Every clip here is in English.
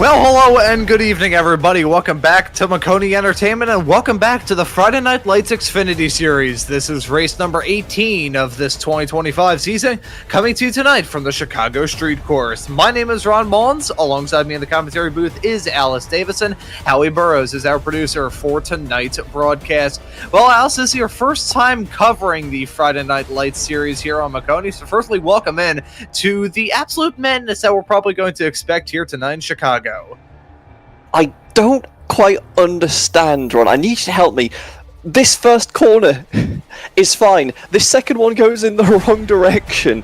Well, hello and good evening, everybody. Welcome back to Maconi Entertainment, and welcome back to the Friday Night Lights Xfinity Series. This is race number 18 of this 2025 season, coming to you tonight from the Chicago Street Course. My name is Ron Mullins. Alongside me in the commentary booth is Alice Davison. Howie Burrows is our producer for tonight's broadcast. Well, Alice, this is your first time covering the Friday Night Lights series here on Maconi, so firstly, welcome in to the absolute madness that we're probably going to expect here tonight in Chicago. I don't quite understand, Ron. I need you to help me. This first corner is fine. This second one goes in the wrong direction.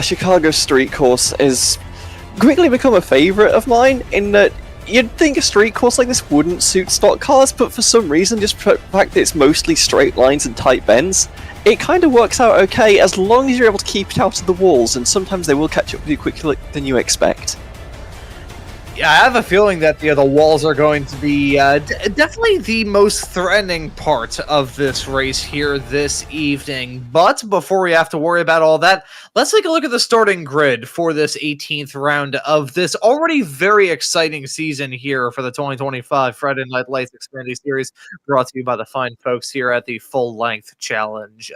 Chicago Street Course has quickly become a favourite of mine in that you'd think a street course like this wouldn't suit stock cars, but for some reason, just the fact that it's mostly straight lines and tight bends, it kind of works out okay as long as you're able to keep it out of the walls, and sometimes they will catch up with you quicker than you expect. Yeah, I have a feeling that the walls are going to be definitely the most threatening part of this race here this evening. But before we have to worry about all that, let's take a look at the starting grid for this 18th round of this already very exciting season here for the 2025 Friday Night Lights Xfinity Series, brought to you by the fine folks here at the Full Length Challenge.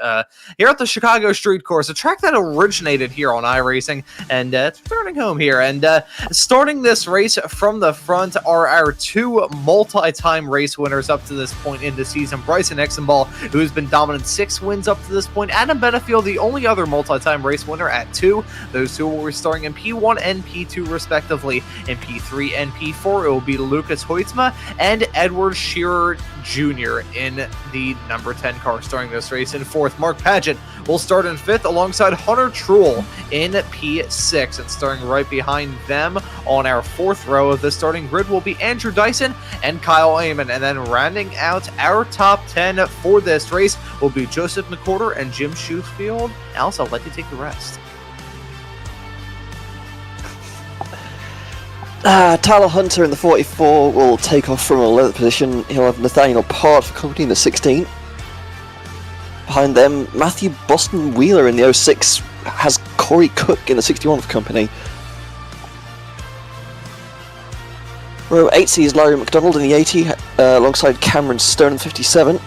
Here at the Chicago Street Course, a track that originated here on iRacing, and it's returning home here. And starting this race from the front are our two multi-time race winners up to this point in the season. Bryson Exenball, who has been dominant 6 wins up to this point. Adam Benefield, the only other multi-time race winner at 2. Those two will be starting in P1 and P2 respectively. In P3 and P4, it will be Lucas Hoytsma and Edward Shearer Jr. in the number 10 car starting this race. In 4th, Mark Paget will start in 5th alongside Hunter Truehl in P6. And starting right behind them on our 4th row of the starting grid will be Andrew Dyson and Kyle Amon. And then rounding out our top 10 for this race will be Joseph McWhorter and Jim Schofield. Alice, I'll let you take the rest. Tyler Hunter in the 44 will take off from a 11th position. He'll have Nathaniel Part for company in the 16th. Behind them, Matthew Boston Wheeler in the 06 has Corey Cook in the 61 for company. Row 8 sees Larry McDonald in the 80 alongside Cameron Stone in the 57.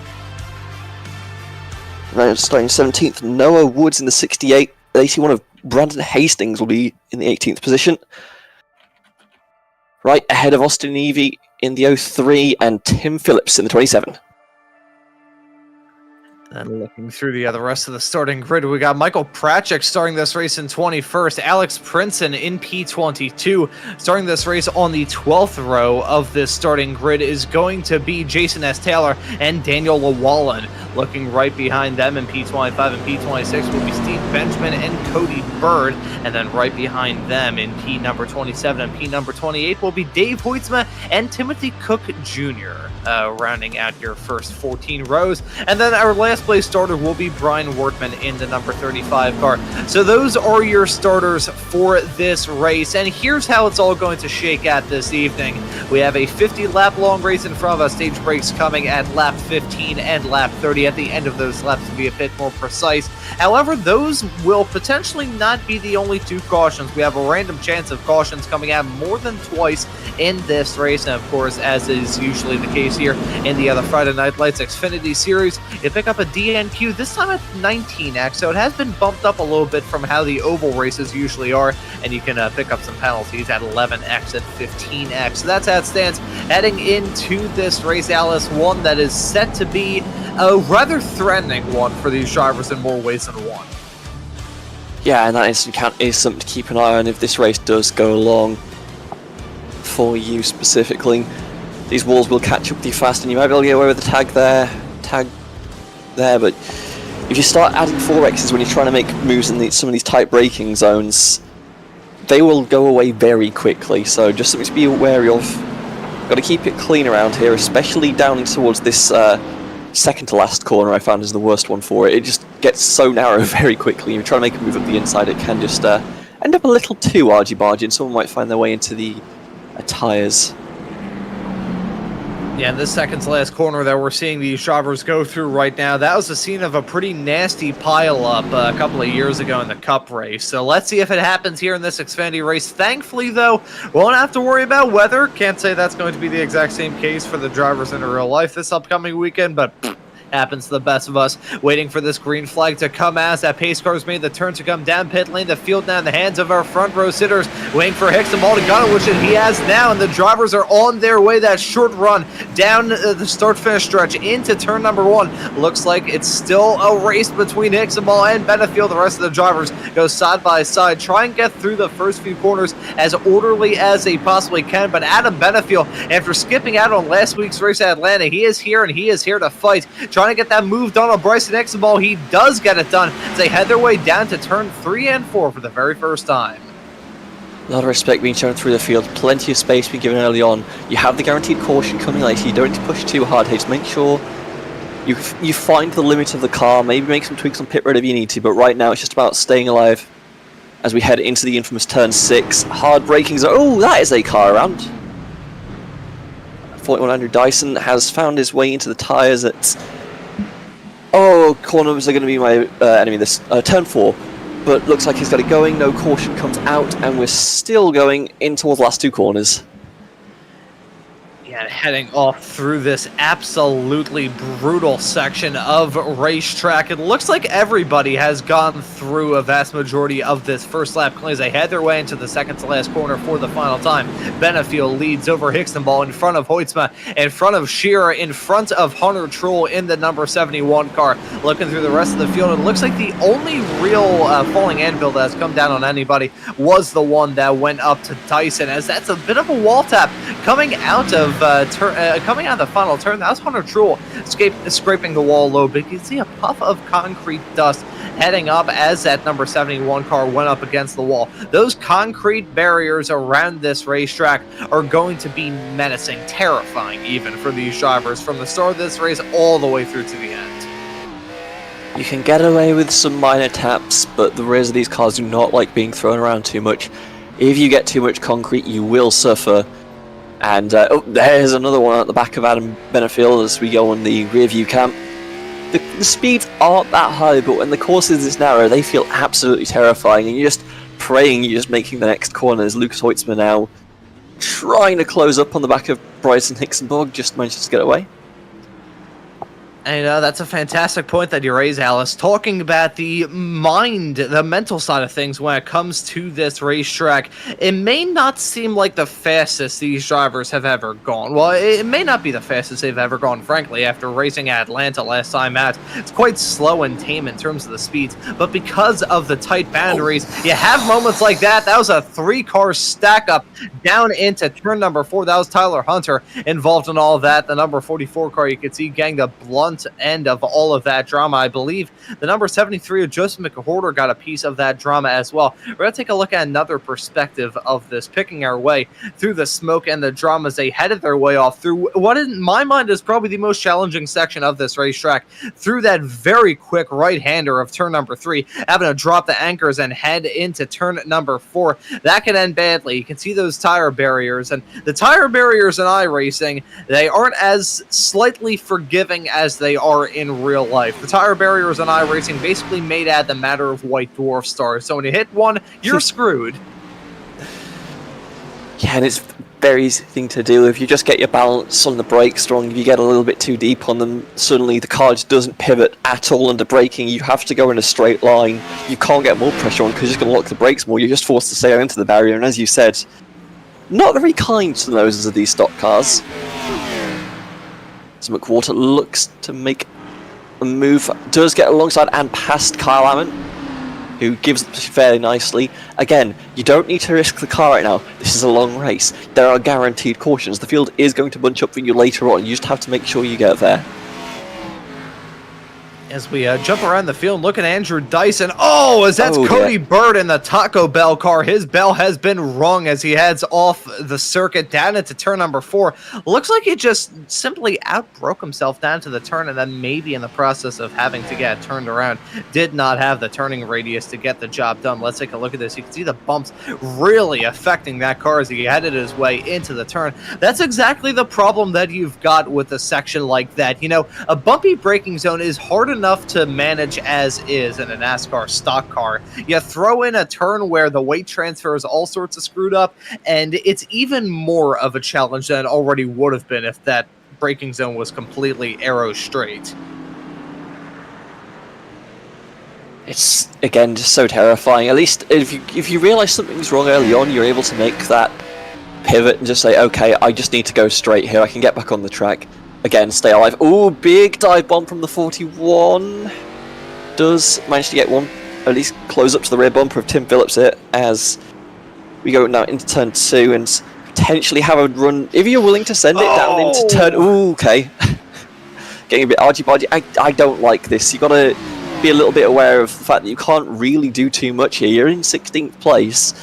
Now starting 17th, Noah Woods in the 68. The 81 of Brandon Hastings will be in the 18th position. Right ahead of Austin Evie in the 03 and Tim Phillips in the 27. And looking through the rest of the starting grid, we got Michael Pratchik starting this race in 21st, Alex Princeton in P22. Starting this race on the 12th row of this starting grid is going to be Jason S. Taylor and Daniel Llewellyn. Looking right behind them in P25 and P26 will be Steve Benjamin and Cody Bird. And then right behind them in P number 27 and P number 28 will be Dave Hoytsma and Timothy Cook Jr. Rounding out your first 14 rows. And then our last place starter will be Brian Wortman in the number 35 car. So those are your starters for this race. And here's how it's all going to shake out this evening. We have a 50-lap long race in front of us. Stage breaks coming at lap 15 and lap 30 at the end of those laps to be a bit more precise. However, those will potentially not be the only 2 cautions. We have a random chance of cautions coming out more than twice in this race. And of course, as is usually the case here in the other Friday Night Lights Xfinity Series, you pick up a DNQ, this time at 19x, so it has been bumped up a little bit from how the oval races usually are, and you can pick up some penalties at 11x and 15x. So that's how it stands heading into this race, Alice, one that is set to be a rather threatening one for these drivers in more ways than one. Yeah, and that instant count is something to keep an eye on if this race does go along for you specifically. These walls will catch up with you fast, and you might be able to get away with the tag there, but if you start adding 4x's when you're trying to make moves in some of these tight braking zones, they will go away very quickly, so just something to be wary of. Got to keep it clean around here, especially down towards this second to last corner. I found is the worst one for it. It just gets so narrow very quickly. If you're trying to make a move up the inside, it can just end up a little too argy-bargy, and someone might find their way into the tyres. Yeah, this second to last corner that we're seeing these drivers go through right now, that was the scene of a pretty nasty pile-up a couple of years ago in the Cup race. So let's see if it happens here in this Xfinity race. Thankfully, though, won't have to worry about weather. Can't say that's going to be the exact same case for the drivers in real life this upcoming weekend, but happens to the best of us. Waiting for this green flag to come as that pace car's made the turn to come down pit lane. The field now in the hands of our front row sitters, waiting for Hixenball to gun it, which he has now, and the drivers are on their way. That short run down the start-finish stretch into turn number 1. Looks like it's still a race between Hixenball and Benefield. The rest of the drivers go side by side, try and get through the first few corners as orderly as they possibly can. But Adam Benefield, after skipping out on last week's race at Atlanta, he is here, and he is here to fight. Trying to get that move done on Bryson Hixenball. He does get it done as they head their way down to turn 3 and 4 for the very first time. A lot of respect being shown through the field, plenty of space being given early on. You have the guaranteed caution coming later, you don't need to push too hard here, just make sure you find the limit of the car, maybe make some tweaks on pit road if you need to, but right now it's just about staying alive as we head into the infamous turn 6. Hard braking zone. Oh, that is a car around. 4100 Dyson has found his way into the tyres at... Oh, corners are going to be my enemy this turn 4, but looks like he's got it going. No caution comes out, and we're still going in towards the last 2 corners. And heading off through this absolutely brutal section of racetrack. It looks like everybody has gone through a vast majority of this first lap clean as they head their way into the second to last corner for the final time. Benefield leads over Hixenball in front of Hoytsma, in front of Shearer, in front of Hunter Truex in the number 71 car. Looking through the rest of the field, it looks like the only real falling anvil that has come down on anybody was the one that went up to Dyson, as that's a bit of a wall tap coming out of coming out of the final turn. That was Hunter Truex scraping the wall low, but you can see a puff of concrete dust heading up as that number 71 car went up against the wall. Those concrete barriers around this racetrack are going to be menacing, terrifying even for these drivers from the start of this race all the way through to the end. You can get away with some minor taps, but the rears of these cars do not like being thrown around too much. If you get too much concrete, you will suffer. And oh, there's another one at the back of Adam Benefield as we go on the rear view cam. The speeds aren't that high, but when the course is this narrow, they feel absolutely terrifying, and you're just praying you're just making the next corner. As Lucas Hoytsma now trying to close up on the back of Bryson Hixenball, just manages to get away. And that's a fantastic point that you raise, Alice, talking about the mental side of things when it comes to this racetrack. It may not seem like the fastest these drivers have ever gone. Well, it may not be the fastest they've ever gone, frankly, after racing at Atlanta last time out. It's quite slow and tame in terms of the speeds, but because of the tight boundaries, you have moments like that. That was a 3-car stack up down into turn number 4. That was Tyler Hunter involved in all of that. The number 44 car, you could see getting the blunt end of all of that drama. I believe the number 73 of Joseph McHorter got a piece of that drama as well. We're going to take a look at another perspective of this, picking our way through the smoke and the drama as they headed their way off through what in my mind is probably the most challenging section of this racetrack, through that very quick right-hander of turn number 3, having to drop the anchors and head into turn number 4. That could end badly. You can see those tire barriers, and the tire barriers in iRacing, they aren't as slightly forgiving as they are in real life. The tire barriers in iRacing basically made out the matter of white dwarf stars. So when you hit one, you're screwed. Yeah, and it's very easy thing to do. If you just get your balance on the brakes strong, if you get a little bit too deep on them, suddenly the car just doesn't pivot at all under braking. You have to go in a straight line. You can't get more pressure on because you're just going to lock the brakes more. You're just forced to sail into the barrier, and as you said, not very kind to the noses of these stock cars. So McWhorter looks to make a move, does get alongside and past Kyle Ammon, who gives it fairly nicely. Again, you don't need to risk the car right now. This is a long race. There are guaranteed cautions. The field is going to bunch up for you later on. You just have to make sure you get there. Yeah, As we jump around the field, look at Andrew Dyson. Oh, as that's Oh, Cody yeah. Bird in the Taco Bell car. His bell has been rung as he heads off the circuit down into turn number 4. Looks like he just simply outbroke himself down to the turn, and then maybe in the process of having to get turned around, did not have the turning radius to get the job done. Let's take a look at this. You can see the bumps really affecting that car as he headed his way into the turn. That's exactly the problem that you've got with a section like that. You know, a bumpy braking zone is hard enough to manage as is in a NASCAR stock car. You throw in a turn where the weight transfer is all sorts of screwed up, and it's even more of a challenge than it already would have been if that braking zone was completely arrow straight. It's, again, just so terrifying. At least if you realize something's wrong early on, you're able to make that pivot and just say, okay, I just need to go straight here. I can get back on the track. Again, stay alive. Ooh, big dive bomb from the 41. Does manage to get one, at least close up to the rear bumper of Tim Phillips here as we go now into turn 2 and potentially have a run. If you're willing to send it down into turn... Ooh, okay. Getting a bit argy-bargy. I don't like this. You've got to be a little bit aware of the fact that you can't really do too much here. You're in 16th place.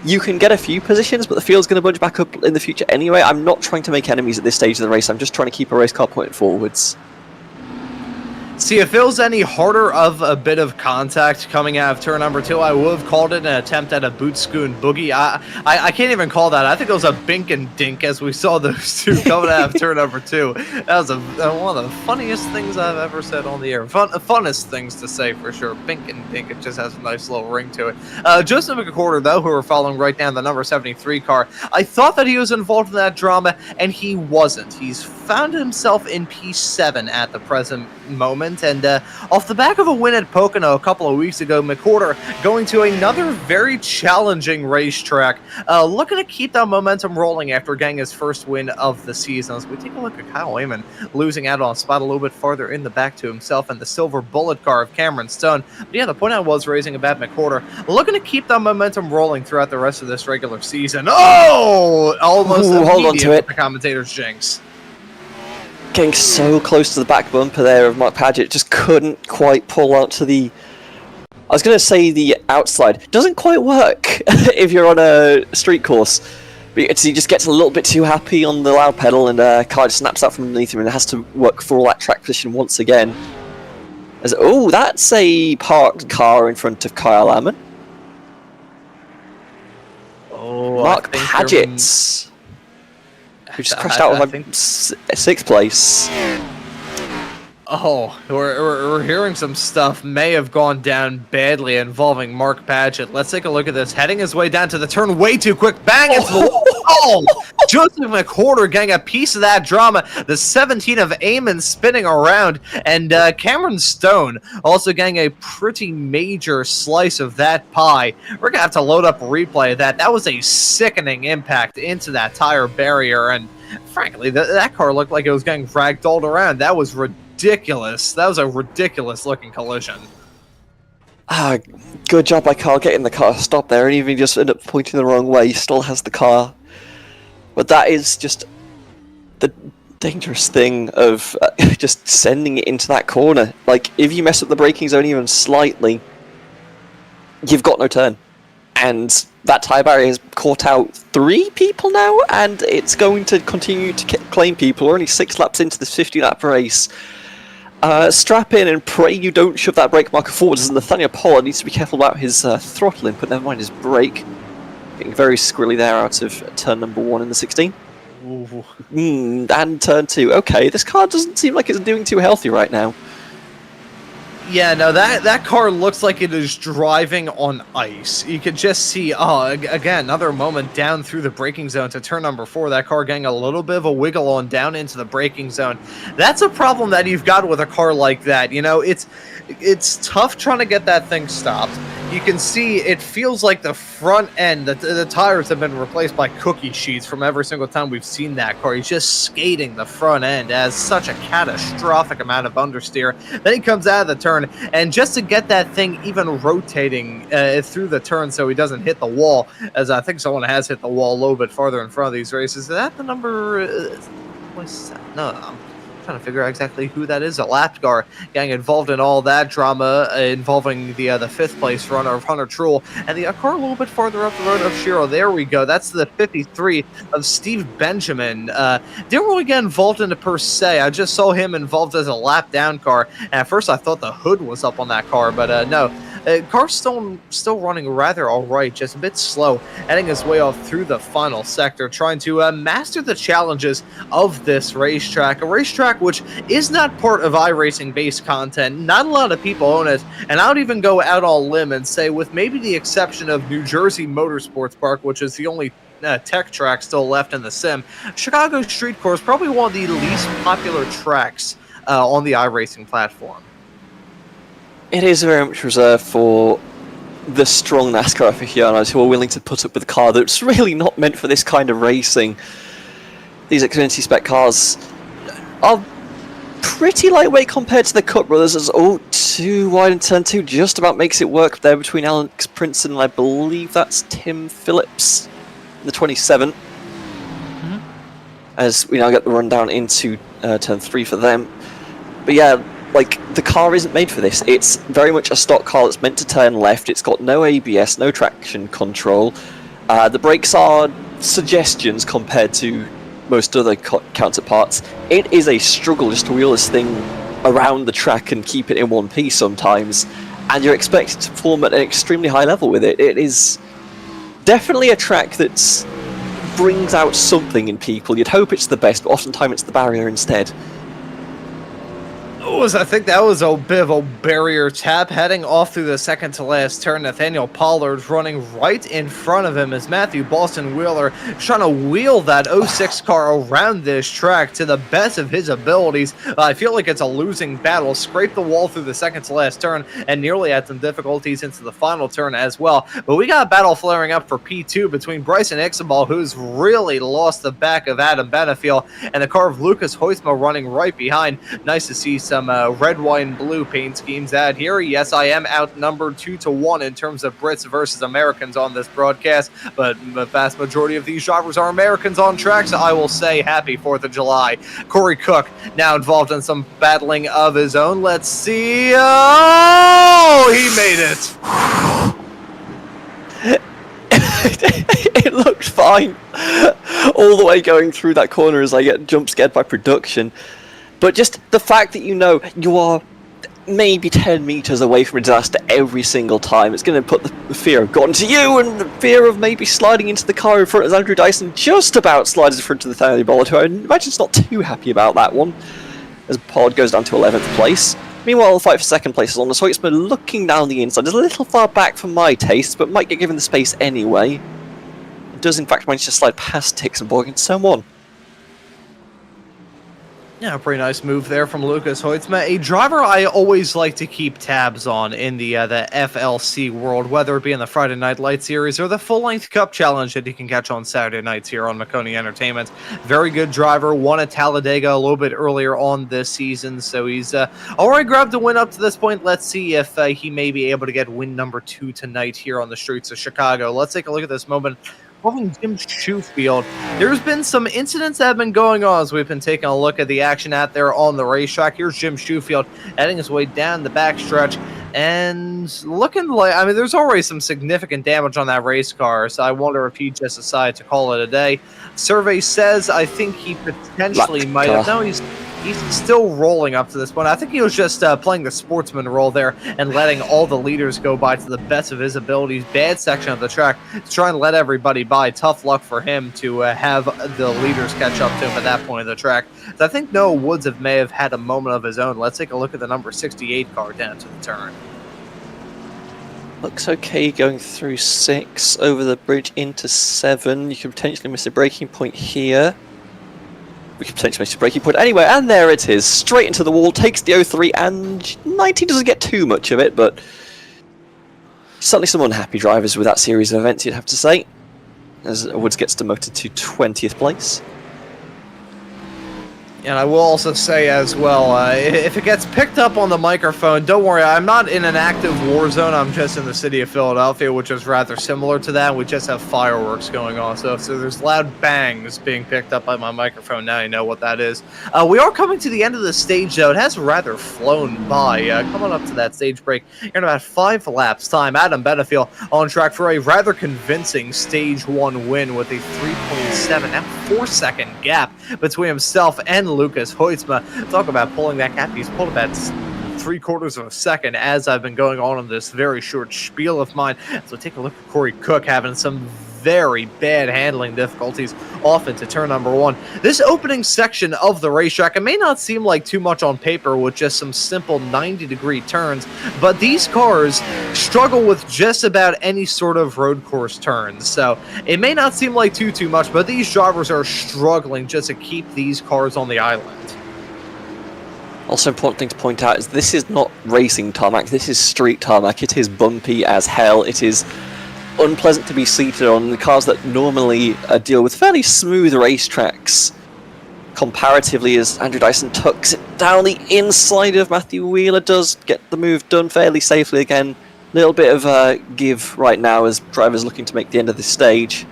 You can get a few positions, but the field's going to budge back up in the future anyway. I'm not trying to make enemies at this stage of the race. I'm just trying to keep a race car pointing forwards. See, if it was any harder of a bit of contact coming out of turn number 2, I would have called it an attempt at a boot scoon boogie. I can't even call that. I think it was a bink and dink as we saw those two coming out of turn number 2. That was one of the funniest things I've ever said on the air. Funnest things to say for sure. Bink and dink. It just has a nice little ring to it. Joseph McCorder, though, who we're following right down the number 73 car, I thought that he was involved in that drama, and he wasn't. He's found himself in P7 at the present moment. And off the back of a win at Pocono a couple of weeks ago, McCorder going to another very challenging racetrack, looking to keep that momentum rolling after getting his first win of the season. As we take a look at Kyle Wayman losing out on a spot a little bit farther in the back to himself and the silver bullet car of Cameron Stone. But yeah, the point I was raising about McCorder, looking to keep that momentum rolling throughout the rest of this regular season. Oh! Almost hold on to it. The commentator's jinx. Getting so close to the back bumper there of Mark Paget, just couldn't quite pull out to the... I was going to say the outside. Doesn't quite work if you're on a street course. But he just gets a little bit too happy on the loud pedal and car just snaps out from underneath him and has to work for all that track position once again. As, oh, that's a parked car in front of Kyle Ammon. Oh, Mark Paget, who just crashed out of 6th place. Oh, we're hearing some stuff may have gone down badly involving Mark Paget. Let's take a look at this. Heading his way down to the turn way too quick. Bang! It's the wall. Joseph McCorder getting a piece of that drama. The 17 of Eamon spinning around. And Cameron Stone also getting a pretty major slice of that pie. We're going to have to load up a replay of that. That was a sickening impact into that tire barrier. And frankly, that car looked like it was getting ragdolled around. That was ridiculous. That was a ridiculous looking collision. Good job by Carl getting the car stopped there, and even just ended up pointing the wrong way. He still has the car. But that is just the dangerous thing of just sending it into that corner. Like, if you mess up the braking zone even slightly, you've got no turn. And that tyre barrier has caught out 3 people now, and it's going to continue to claim people. We're only 6 laps into this 50-lap race. Strap in and pray you don't shove that brake marker forward, as Nathaniel Pollard needs to be careful about his throttle input, never mind his brake. Getting very squirrely there out of turn number 1 in the 16. And turn 2. Okay, this car doesn't seem like it's doing too healthy right now. Yeah, no, that car looks like it is driving on ice. You could just see, again, another moment down through the braking zone to turn number 4. That car getting a little bit of a wiggle on down into the braking zone. That's a problem that you've got with a car like that. You know, it's tough trying to get that thing stopped. You can see it feels like the front end, the tires have been replaced by cookie sheets from every single time we've seen that car. He's just skating the front end as such a catastrophic amount of understeer. Then he comes out of the turn, and just to get that thing even rotating through the turn so he doesn't hit the wall, as I think someone has hit the wall a little bit farther in front of these races. Is that the number... no, Trying to figure out exactly who that is. A lap car getting involved in all that drama involving the 5th place runner of Hunter Trull, and the car a little bit farther up the road of Shiro. There we go. That's the 53 of Steve Benjamin. Didn't really get involved in it per se. I just saw him involved as a lap down car, and at first I thought the hood was up on that car, but no. Car's still running rather all right, just a bit slow, heading his way off through the final sector, trying to master the challenges of this racetrack. A racetrack which is not part of iRacing-based content. Not a lot of people own it, and I would even go out on a limb and say, with maybe the exception of New Jersey Motorsports Park, which is the only tech track still left in the sim, Chicago Street Course is probably one of the least popular tracks on the iRacing platform. It is very much reserved for the strong NASCAR aficionados who are willing to put up with a car that's really not meant for this kind of racing. These Xfinity spec cars are pretty lightweight compared to the Cup brothers, as too wide in turn 2 just about makes it work there between Alex Princeton and I believe that's Tim Phillips, the 27. As we now get the rundown into turn 3 for them. But yeah, like, the car isn't made for this. It's very much a stock car that's meant to turn left. It's got no ABS, no traction control. The brakes are suggestions compared to most other counterparts. It is a struggle just to wheel this thing around the track and keep it in one piece sometimes, and you're expected to perform at an extremely high level with it. It is definitely a track that brings out something in people. You'd hope it's the best, but oftentimes it's the barrier instead. I think that was a bit of a barrier tap heading off through the second to last turn. Nathaniel Pollard running right in front of him as Matthew Boston Wheeler trying to wheel that 06 car around this track to the best of his abilities. I feel like it's a losing battle. Scraped the wall through the second to last turn and nearly had some difficulties into the final turn as well. But we got a battle flaring up for P2 between Bryson Ixabal, who's really lost the back of Adam Benefiel, and the car of Lucas Hoytsma running right behind. Nice to see some red, white, and blue paint schemes out here. Yes, I am outnumbered 2-1 in terms of Brits versus Americans on this broadcast, but the vast majority of these drivers are Americans on track, so I will say happy 4th of July. Corey Cook now involved in some battling of his own. Let's see. Oh, he made it. It looked fine all the way going through that corner as I get jump scared by production. But just the fact that you know you are maybe 10 meters away from a disaster every single time, it's going to put the fear of God into you, and the fear of maybe sliding into the car in front as Andrew Dyson just about slides in front of Nathaniel Pollard, who I imagine is not too happy about that one, as Pollard goes down to 11th place. Meanwhile, the fight for second place is on the Hoytsman looking down the inside. It's a little far back for my taste, but might get given the space anyway. It does in fact manage to slide past Tix and Borg and so on. Yeah, pretty nice move there from Lucas Hoytsma, a driver I always like to keep tabs on in the FLC world, whether it be in the Friday Night Light Series or the full-length Cup Challenge that you can catch on Saturday nights here on Maconi Entertainment. Very good driver, won at Talladega a little bit earlier on this season, so he's already grabbed the win up to this point. Let's see if he may be able to get win number 2 tonight here on the streets of Chicago. Let's take a look at this moment. Involving Jim Shoefield. There's been some incidents that have been going on as we've been taking a look at the action out there on the racetrack. Here's Jim Shoefield heading his way down the backstretch and looking like, I mean, there's already some significant damage on that race car, so I wonder if he just decided to call it a day. Survey says I think he potentially might have. No, he's still rolling up to this point. I think he was just playing the sportsman role there and letting all the leaders go by to the best of his abilities. Bad section of the track to try and let everybody by. Tough luck for him to have the leaders catch up to him at that point of the track. So I think Noah Woods may have had a moment of his own. Let's take a look at the number 68 car down to the turn. Looks okay going through 6, over the bridge into 7. You can potentially miss a braking point here. We could potentially miss a braking point anyway, and there it is. Straight into the wall, takes the 03, and 90 doesn't get too much of it, but certainly some unhappy drivers with that series of events, you'd have to say, as Woods gets demoted to 20th place. And I will also say as well, if it gets picked up on the microphone, don't worry, I'm not in an active war zone. I'm just in the city of Philadelphia, which is rather similar to that. We just have fireworks going on. So there's loud bangs being picked up by my microphone. Now you know what that is. We are coming to the end of the stage, though. It has rather flown by. Coming up to that stage break here in about 5 laps time. Adam Benefield on track for a rather convincing stage 1 win with a 3.7, now 4-second gap between himself and Lucas Hoytsma. Talk about pulling that gap. He's pulled about 3/4 of a second as I've been going on this very short spiel of mine. So take a look at Corey Cook having some very bad handling difficulties off into turn number 1. This opening section of the racetrack, it may not seem like too much on paper with just some simple 90-degree turns, but these cars struggle with just about any sort of road course turns. So it may not seem like too much, but these drivers are struggling just to keep these cars on the island. Also important thing to point out is this is not racing tarmac, this is street tarmac. It is bumpy as hell. It is unpleasant to be seated on. The cars that normally deal with fairly smooth racetracks comparatively, as Andrew Dyson tucks it down the inside of Matthew Wheeler, does get the move done fairly safely again. Little bit of a give right now as drivers looking to make the end of this stage.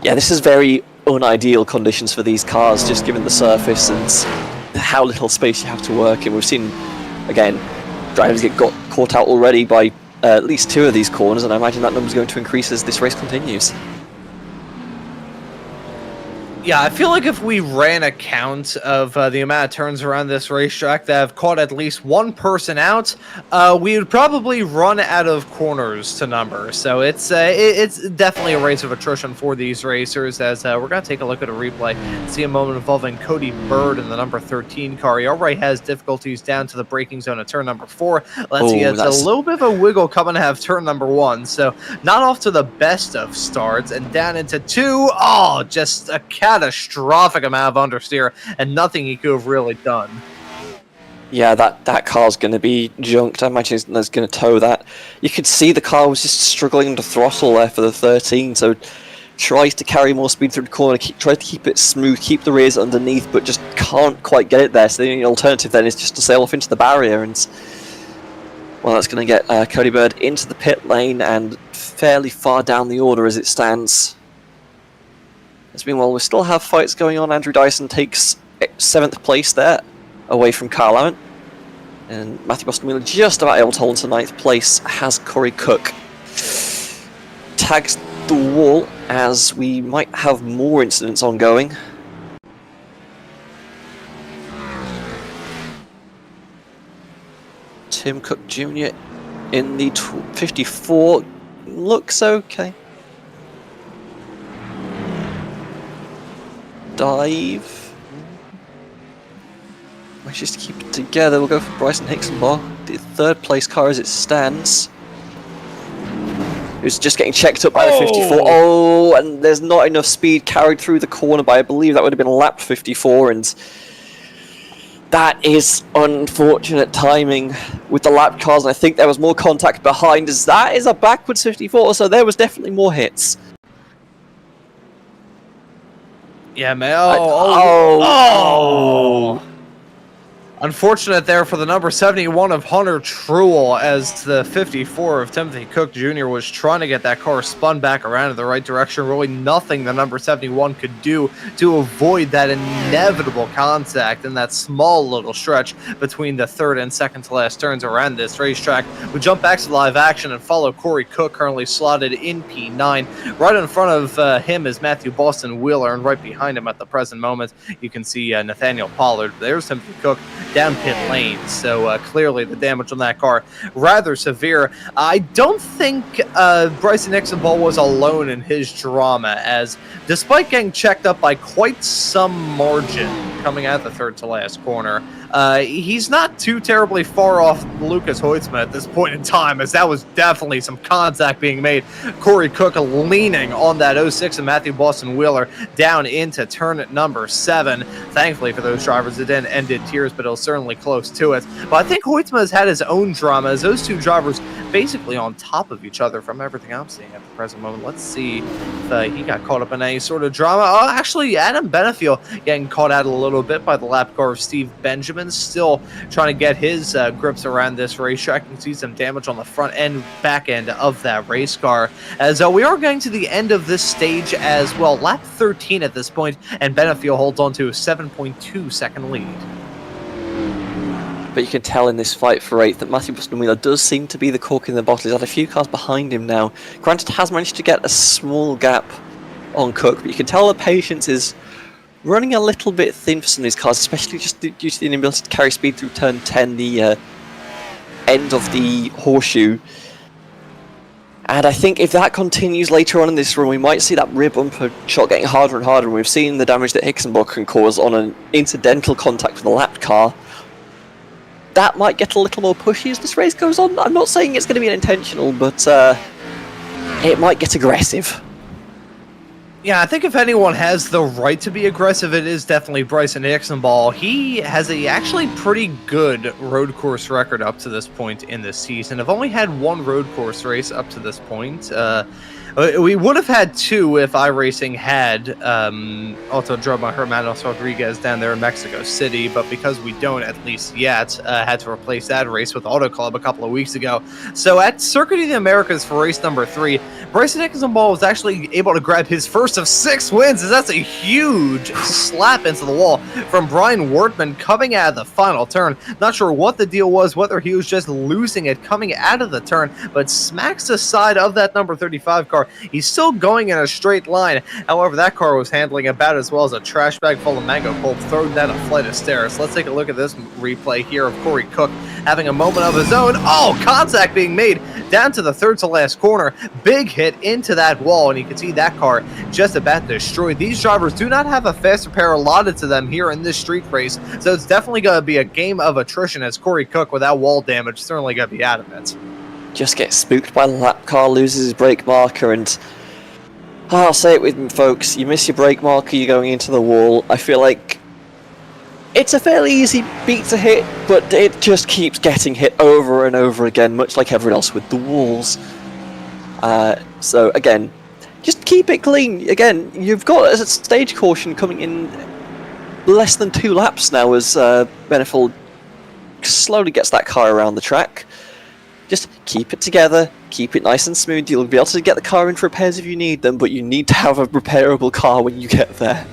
Yeah, this is very unideal conditions for these cars, just given the surface and how little space you have to work in. We've seen, again, drivers get caught out already by at least 2 of these corners, and I imagine that number is going to increase as this race continues. Yeah, I feel like if we ran a count of the amount of turns around this racetrack that have caught at least one person out, we would probably run out of corners to number. So it's definitely a race of attrition for these racers, as we're going to take a look at a replay, see a moment involving Cody Bird in the number 13 car. He already has difficulties down to the braking zone at turn number 4. Let's see, it's a little bit of a wiggle coming to have turn number 1. So not off to the best of starts, and down into 2. Oh, just a catastrophic amount of understeer and nothing he could have really done. Yeah, that car's going to be junked. I imagine it's going to tow that. You could see the car was just struggling to throttle there for the 13, so tries to carry more speed through the corner, tries to keep it smooth, keep the rears underneath, but just can't quite get it there. So the only alternative then is just to sail off into the barrier, and well, that's going to get Cody Bird into the pit lane and fairly far down the order as it stands. As meanwhile, we still have fights going on. Andrew Dyson takes 7th place there, away from Carl Allen. And Matthew Boston Wheeler just about able to hold to 9th place, has Corey Cook. Tags the wall as we might have more incidents ongoing. Tim Cook Jr. in the 54 looks okay. Dive. Manages to keep it together. We'll go for Bryson Hicksonbar, the 3rd place car as it stands. Who's just getting checked up by the 54. Oh, and there's not enough speed carried through the corner, but I believe that would have been lap 54, and that is unfortunate timing with the lap cars, and I think there was more contact behind, as that is a backwards 54, so there was definitely more hits. Yeah, man. Oh. Unfortunate there for the number 71 of Hunter Truel, as the 54 of Timothy Cook Jr. was trying to get that car spun back around in the right direction. Really nothing the number 71 could do to avoid that inevitable contact in that small little stretch between the 3rd and 2nd to last turns around this racetrack. We jump back to live action and follow Corey Cook, currently slotted in P9. Right in front of him is Matthew Boston Wheeler, and right behind him at the present moment, you can see Nathaniel Pollard. There's Timothy Cook down pit lane, so clearly the damage on that car rather severe. I don't think Bryson Hicksonbar was alone in his drama, as despite getting checked up by quite some margin coming out the 3rd to last corner, he's not too terribly far off Lucas Hoytsma at this point in time, as that was definitely some contact being made. Corey Cook leaning on that 06 and Matthew Boston Wheeler down into turn number 7. Thankfully for those drivers, it didn't end in tears, but it was certainly close to it. But I think Hoytsma has had his own drama, as those two drivers basically on top of each other from everything I'm seeing at the present moment. Let's see if he got caught up in any sort of drama. Oh, actually, Adam Benefiel getting caught out a little bit by the lap car of Steve Benjamin. Still trying to get his grips around this racetrack. You can see some damage on the front and back end of that race car. As we are getting to the end of this stage as well. Lap 13 at this point, and Benefiel holds on to a 7.2 second lead. But you can tell in this fight for 8th that Matthew Buston-Wheeler does seem to be the cork in the bottle. He's had a few cars behind him now. Granted, has managed to get a small gap on Cook, but you can tell the patience is running a little bit thin for some of these cars, especially just due to the inability to carry speed through turn 10, the end of the horseshoe. And I think if that continues later on in this run, we might see that rear bumper shot getting harder and harder. And we've seen the damage that Hickenbach can cause on an incidental contact with a lapped car. That might get a little more pushy as this race goes on. I'm not saying it's going to be intentional, but it might get aggressive. Yeah, I think if anyone has the right to be aggressive, it is definitely Bryson Hickenbach. He has a actually pretty good road course record up to this point in this season. I've only had one road course race up to this point. We would have had two if iRacing had also drove my Hermanos Rodriguez down there in Mexico City, but because we don't, at least yet, had to replace that race with Auto Club a couple of weeks ago. So at Circuit of the Americas for race number 3, Bryson Hickenbach was actually able to grab his first of 6 wins, as that's a huge slap into the wall from Brian Wortman coming out of the final turn. Not sure what the deal was, whether he was just losing it coming out of the turn, but smacks the side of that number 35 car. He's still going in a straight line. However, that car was handling about as well as a trash bag full of mango pulp thrown down a flight of stairs. Let's take a look at this replay here of Corey Cook having a moment of his own. Oh, contact being made down to the third to last corner. Big hit into that wall, and you can see that car just about destroyed. These drivers do not have a fast repair allotted to them here in this street race, so it's definitely going to be a game of attrition, as Corey Cook, without wall damage, certainly going to be out of it. Just gets spooked by the lap car, loses his brake marker, and I'll say it with me, folks, you miss your brake marker, you're going into the wall. I feel like it's a fairly easy beat to hit, but it just keeps getting hit over and over again, much like everyone else with the walls. So again, just keep it clean. Again, you've got a stage caution coming in less than 2 laps now as Benefiel slowly gets that car around the track. Just keep it together, keep it nice and smooth. You'll be able to get the car in for repairs if you need them, but you need to have a repairable car when you get there.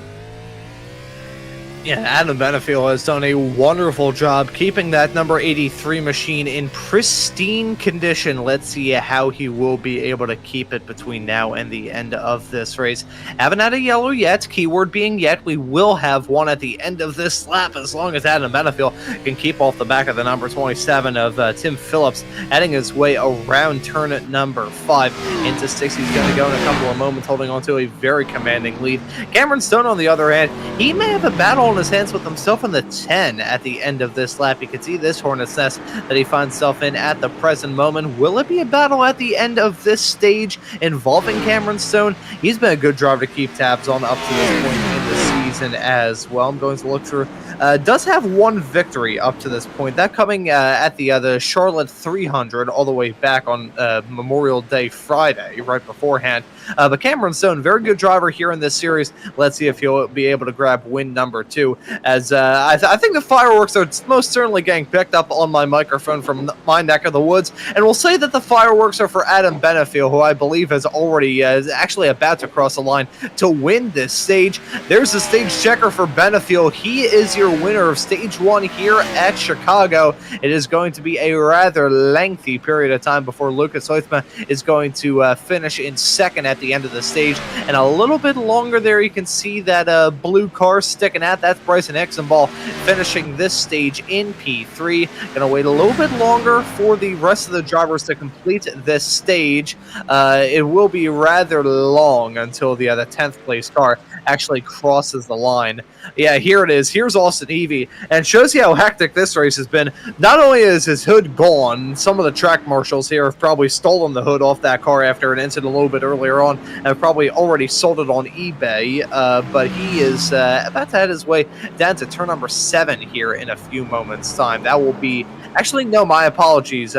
Yeah, Adam Benefiel has done a wonderful job keeping that number 83 machine in pristine condition. Let's see how he will be able to keep it between now and the end of this race. Haven't had a yellow yet, keyword being yet. We will have one at the end of this lap as long as Adam Benefiel can keep off the back of the number 27 of Tim Phillips, heading his way around turn at number 5 into 6. He's going to go in a couple of moments, holding on to a very commanding lead. Cameron Stone, on the other hand, he may have a battle on his hands with himself in the 10 at the end of this lap. You can see this hornet's nest that he finds himself in at the present moment. Will it be a battle at the end of this stage involving Cameron Stone? He's been a good driver to keep tabs on up to this point in the season as well. I'm going to look through. Does have one victory up to this point. That coming at the Charlotte 300 all the way back on Memorial Day Friday, right beforehand. But Cameron Stone, very good driver here in this series. Let's see if he'll be able to grab win number 2. As I think the fireworks are most certainly getting picked up on my microphone from my neck of the woods. And we'll say that the fireworks are for Adam Benefiel, who I believe has already is actually about to cross the line to win this stage. There's the stage checker for Benefiel. He is your winner of stage 1 here at Chicago. It is going to be a rather lengthy period of time before Lucas Hoytma is going to finish in second at the end of the stage, and a little bit longer there. You can see that blue car sticking out. That's Bryson Hickenbach finishing this stage in P3. Gonna wait a little bit longer for the rest of the drivers to complete this stage. It will be rather long until the 10th place car actually crosses the line. Yeah, here it is. Here's Austin Evie, and shows you how hectic this race has been. Not only is his hood gone, some of the track marshals here have probably stolen the hood off that car after an incident a little bit earlier on, and have probably already sold it on eBay, but he is about to head his way down to turn number 7 here in a few moments' time. That will be... Actually, no, my apologies.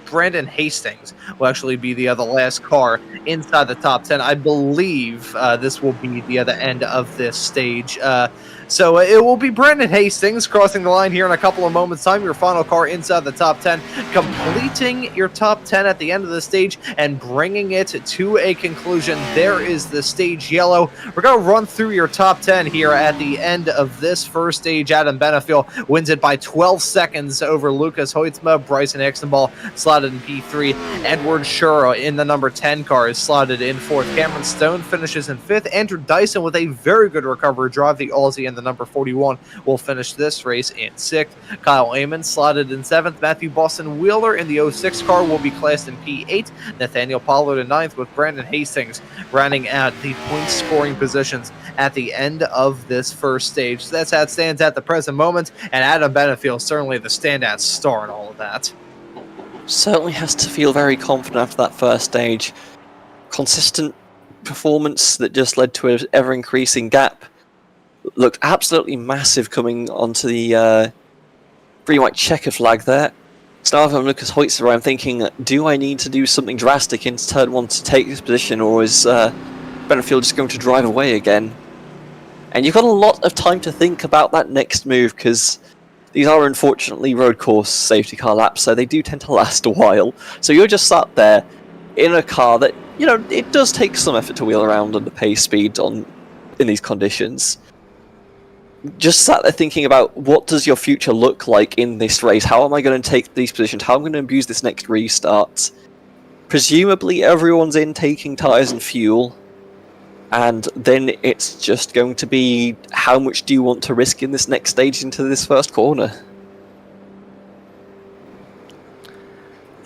Brandon Hastings will actually be the last car inside the top 10. I believe this will be the end of this stage. So it will be Brandon Hastings crossing the line here in a couple of moments' time. Your final car inside the top 10, completing your top 10 at the end of the stage and bringing it to a conclusion. There is the stage yellow. We're going to run through your top 10 here at the end of this first stage. Adam Benefiel wins it by 12 seconds over Lucas Hoitzma. Bryson Hixenball slotted in P3. Edward Shura in the number 10 car is slotted in 4th. Cameron Stone finishes in 5th. Andrew Dyson with a very good recovery drive. The Aussie in the number 41 will finish this race in 6th. Kyle Amon slotted in 7th. Matthew Boston Wheeler in the 06 car will be classed in P8. Nathaniel Pollard in 9th, with Brandon Hastings rounding out the point scoring positions at the end of this first stage. So that's how it stands at the present moment, and Adam Benefiel certainly the standout star in all of that. Certainly has to feel very confident after that first stage. Consistent performance that just led to an ever-increasing gap. Looked absolutely massive coming onto the green white checker flag there. So now if I'm Lucas Hoitzma, I'm thinking, do I need to do something drastic in turn 1 to take this position, or is Benefiel just going to drive away again? And you've got a lot of time to think about that next move, because these are unfortunately road course safety car laps, so they do tend to last a while. So you're just sat there in a car that, you know, it does take some effort to wheel around under pace speed in these conditions. Just sat there thinking about, what does your future look like in this race? How am I going to take these positions? How am I going to abuse this next restart? Presumably everyone's in taking tyres and fuel, and then it's just going to be, how much do you want to risk in this next stage into this first corner?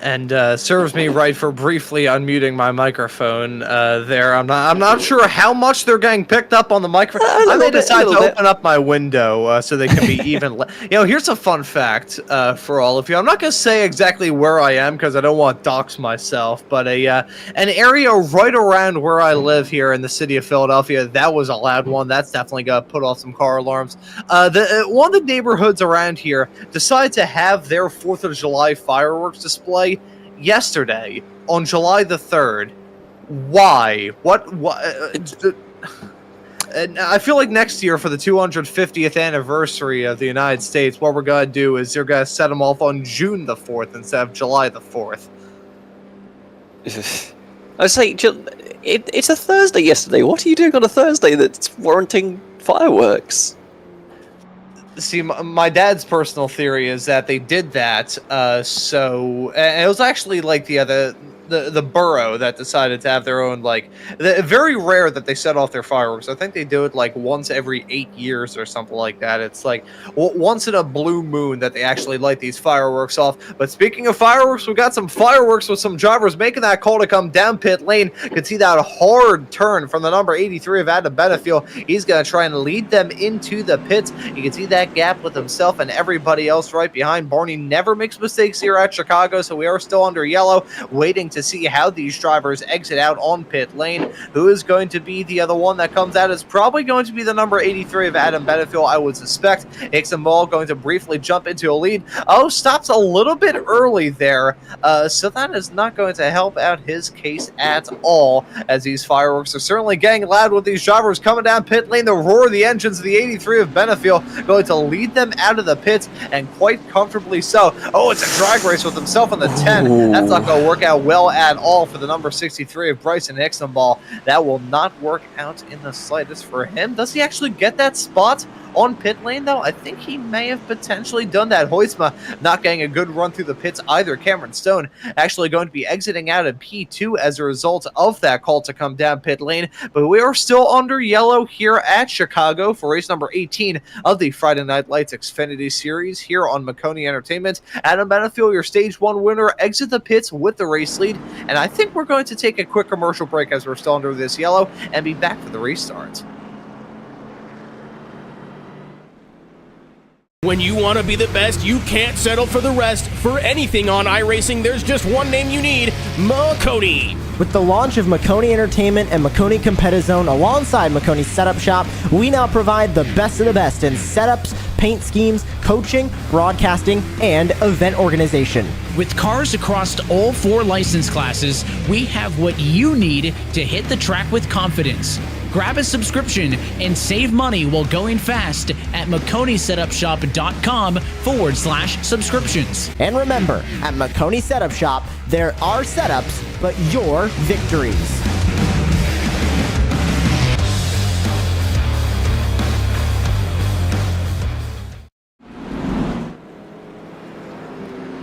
And serves me right for briefly unmuting my microphone there. I'm not sure how much they're getting picked up on the microphone. I may decide to open up my window so they can be even. Here's a fun fact for all of you. I'm not going to say exactly where I am because I don't want to dox myself, but an area right around where I live here in the city of Philadelphia, that was a loud one. That's definitely going to put off some car alarms. One of the neighborhoods around here decided to have their 4th of July fireworks display yesterday on July the 3rd. Why? What? And I feel like next year for the 250th anniversary of the United States, what we're going to do is they're going to set them off on June the 4th instead of July the 4th. I say, it's a Thursday yesterday. What are you doing on a Thursday that's warranting fireworks? See, my dad's personal theory is that they did that, so and it was actually like the borough that decided to have their own, very rare that they set off their fireworks. I think they do it like once every 8 years or something like that. It's like once in a blue moon that they actually light these fireworks off. But speaking of fireworks, we got some fireworks with some drivers making that call to come down pit lane. You can see that hard turn from the number 83 of Adam Benefiel. He's going to try and lead them into the pits. You can see that gap with himself and everybody else right behind. Barney never makes mistakes here at Chicago, so we are still under yellow, waiting to see how these drivers exit out on pit lane. Who is going to be the other one that comes out? Is probably going to be the number 83 of Adam Benefiel, I would suspect. Hixenball going to briefly jump into a lead. Oh, stops a little bit early there, so that is not going to help out his case at all, as these fireworks are certainly getting loud with these drivers coming down pit lane. The roar of the engines of the 83 of Benefiel going to lead them out of the pits, and quite comfortably so. Oh, it's a drag race with himself on the 10. Ooh. That's not going to work out well at all for the number 63 of Bryson Hixenball. That will not work out in the slightest for him. Does he actually get that spot on pit lane, though? I think he may have potentially done that. Hoitzma not getting a good run through the pits either. Cameron Stone actually going to be exiting out of P2 as a result of that call to come down pit lane. But we are still under yellow here at Chicago for race number 18 of the Friday Night Lights Xfinity Series here on Maconi Entertainment. Adam Benefiel, your stage 1 winner, exit the pits with the race lead. And I think we're going to take a quick commercial break as we're still under this yellow and be back for the restart. When you want to be the best, you can't settle for the rest. For anything on iRacing, there's just one name you need: Maconi. With the launch of Maconi Entertainment and Maconi Competizone alongside Maconi's Setup Shop, we now provide the best of the best in setups, paint schemes, coaching, broadcasting, and event organization. With cars across all 4 license classes, we have what you need to hit the track with confidence. Grab a subscription and save money while going fast at MaconiSetupShop.com/subscriptions. And remember, at Maconi Setup Shop, there are setups, but your victories.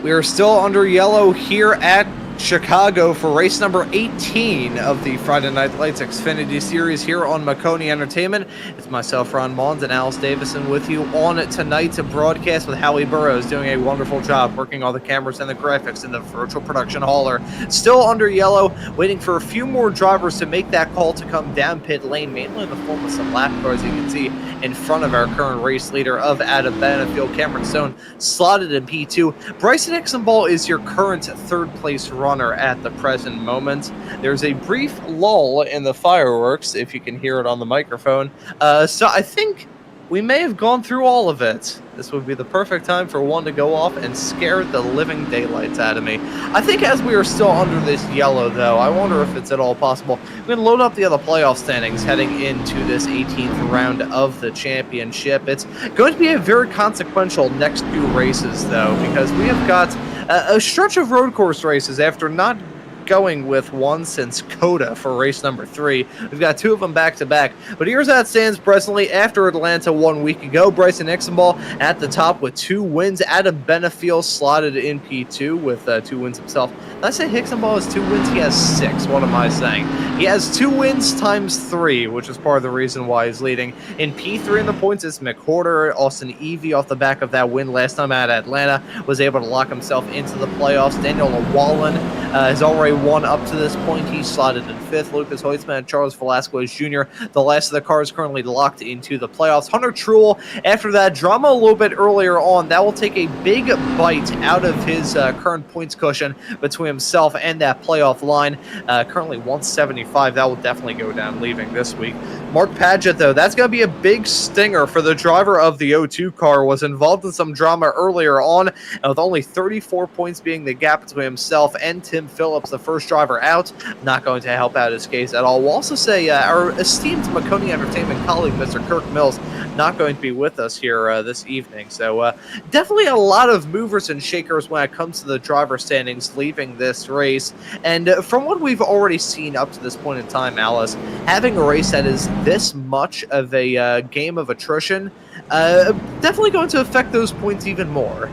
We are still under yellow here at Chicago for race number 18 of the Friday Night Lights Xfinity Series here on Maconi Entertainment. It's myself, Ron Mons, and Alice Davison with you on tonight's broadcast with Howie Burrows doing a wonderful job working all the cameras and the graphics in the virtual production hauler. Still under yellow, waiting for a few more drivers to make that call to come down pit lane, mainly in the form of some lap cars you can see in front of our current race leader of Adam Benefield. Cameron Stone slotted in P2. Bryson Ixenball is your current third place runner at the present moment. There's a brief lull in the fireworks, if you can hear it on the microphone. So I think we may have gone through all of it. This would be the perfect time for one to go off and scare the living daylights out of me. I think as we are still under this yellow, though, I wonder if it's at all possible. We're going to load up the other playoff standings heading into this 18th round of the championship. It's going to be a very consequential next 2 races, though, because we have got a stretch of road course races after not going with one since Coda for race number 3. We've got 2 of them back-to-back. But here's how it stands presently after Atlanta 1 week ago. Bryson Ixenball at the top with 2 wins. Adam Benefield slotted in P2 with 2 wins himself. Did I say Ixenball has 2 wins? He has 6. What am I saying? He has 2 wins times 3, which is part of the reason why he's leading. In P3 in the points, it's McWhorter. Austin Evie, off the back of that win last time at Atlanta, was able to lock himself into the playoffs. Daniel Wallen has already won up to this point. He's slotted in 5th. Lucas Hoytsman and Charles Velasquez Jr., the last of the cars currently locked into the playoffs. Hunter Truel, after that drama a little bit earlier on, that will take a big bite out of his current points cushion between himself and that playoff line. Currently 175. That will definitely go down leaving this week. Mark Padgett, though, that's going to be a big stinger for the driver of the 02 car. Was involved in some drama earlier on, and with only 34 points being the gap between himself and Tim Phillips, the first driver out, not going to help out his case at all. We'll also say our esteemed Maconi Entertainment colleague, Mr. Kirk Mills, not going to be with us here this evening. So definitely a lot of movers and shakers when it comes to the driver standings leaving this race. And from what we've already seen up to this point in time, Alice, having a race that is this much of a game of attrition, definitely going to affect those points even more.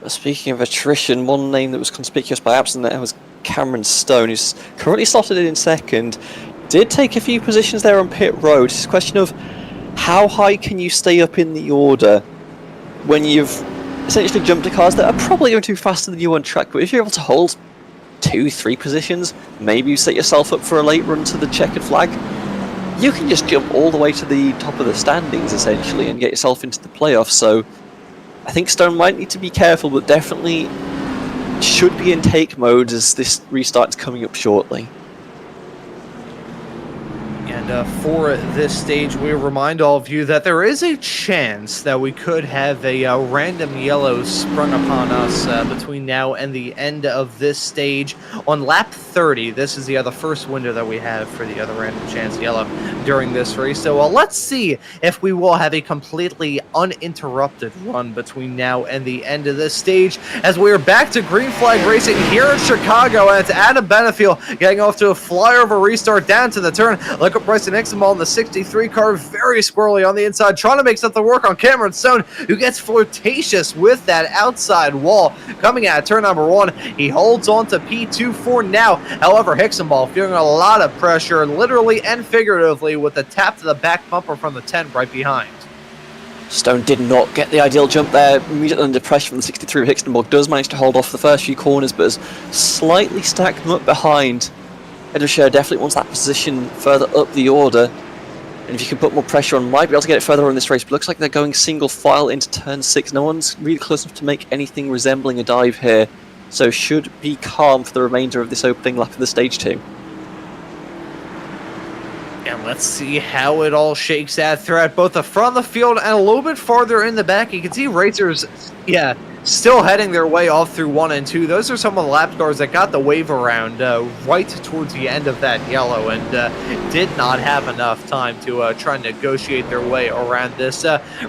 Speaking of attrition, one name that was conspicuous by absence there was Cameron Stone, who's currently slotted in 2nd. Did take a few positions there on pit road. It's a question of how high can you stay up in the order when you've essentially jumped to cars that are probably going to be faster than you on track. But if you're able to hold 2-3 positions, maybe you set yourself up for a late run to the checkered flag, you can just jump all the way to the top of the standings essentially and get yourself into the playoffs. So I think Stone might need to be careful, but definitely should be in take mode as this restart is coming up shortly. And for this stage, we remind all of you that there is a chance that we could have a random yellow sprung upon us between now and the end of this stage on lap 30. This is the first window that we have for the other random chance yellow during this race. So let's see if we will have a completely uninterrupted run between now and the end of this stage, as we are back to green flag racing here in Chicago, and it's Adam Benefield getting off to a flyover restart down to the turn. Look at Bryson Ixenball in the 63 car, very squirrely on the inside, trying to make something work on Cameron Stone, who gets flirtatious with that outside wall. Coming out of turn number 1, he holds on to P2 for now. However, Ixenball feeling a lot of pressure, literally and figuratively, with the tap to the back bumper from the 10 right behind. Stone did not get the ideal jump there, immediately under pressure from the 63. Ixenball does manage to hold off the first few corners, but has slightly stacked them up behind. Eddershire definitely wants that position further up the order, and if you can put more pressure on, might be able to get it further on this race, but looks like they're going single file into turn 6. No one's really close enough to make anything resembling a dive here, so should be calm for the remainder of this opening lap of the stage 2. Yeah, And let's see how it all shakes out throughout both the front of the field and a little bit farther in the back. You can see racers, still heading their way off through 1 and 2. Those are some of the lap cars that got the wave around right towards the end of that yellow and did not have enough time to try and negotiate their way around this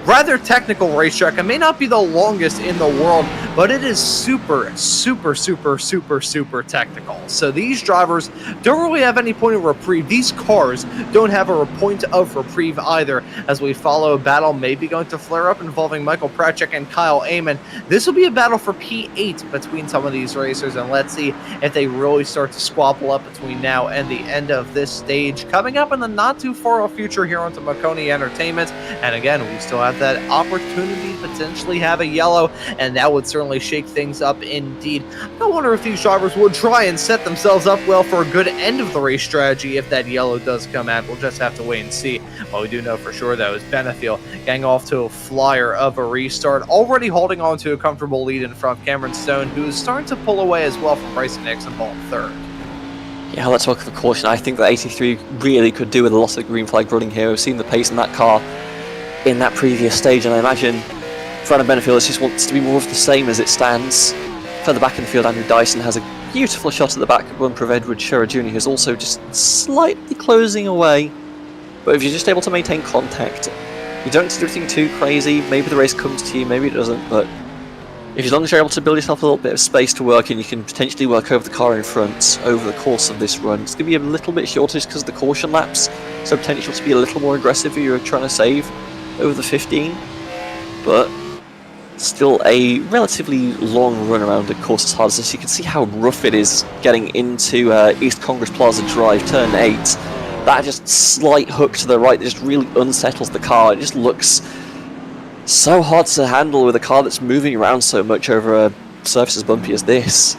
rather technical racetrack. It may not be the longest in the world, but it is super, super, super, super, super technical. So these drivers don't really have any point of reprieve. These cars don't have a point of reprieve either, as we follow a battle maybe going to flare up involving Michael Pratchett and Kyle Amon. This will be a battle for P8 between some of these racers, and let's see if they really start to squabble up between now and the end of this stage. Coming up in the not too far off future here onto Maconi Entertainment, and again, we still have that opportunity to potentially have a yellow, and that would certainly shake things up indeed. I wonder if these drivers would try and set themselves up well for a good end of the race strategy if that yellow does come out. We'll just have to wait and see. What we do know for sure, though, is Benefiel getting off to a flyer of a restart, already holding on to a comfortable lead in front of Cameron Stone, who is starting to pull away as well from Bryson Nixonball in third. Yeah, let's talk for caution. I think that 83 really could do with a lot of green flag running here. We've seen the pace in that car in that previous stage, and I imagine Fernando Benefiel just wants to be more of the same as it stands. Further back in the field, Andrew Dyson has a beautiful shot at the back bumper of Edward Shearer Jr., who's also just slightly closing away. But if you're just able to maintain contact, you don't need to do anything too crazy. Maybe the race comes to you, maybe it doesn't, but as long as you're able to build yourself a little bit of space to work in, you can potentially work over the car in front over the course of this run. It's going to be a little bit shorter just because of the caution laps, so potential to be a little more aggressive if you're trying to save over the 15, but still a relatively long run around a course as hard as this. You can see how rough it is getting into East Congress Plaza Drive, turn 8. That just slight hook to the right that just really unsettles the car. It just looks so hard to handle with a car that's moving around so much over a surface as bumpy as this.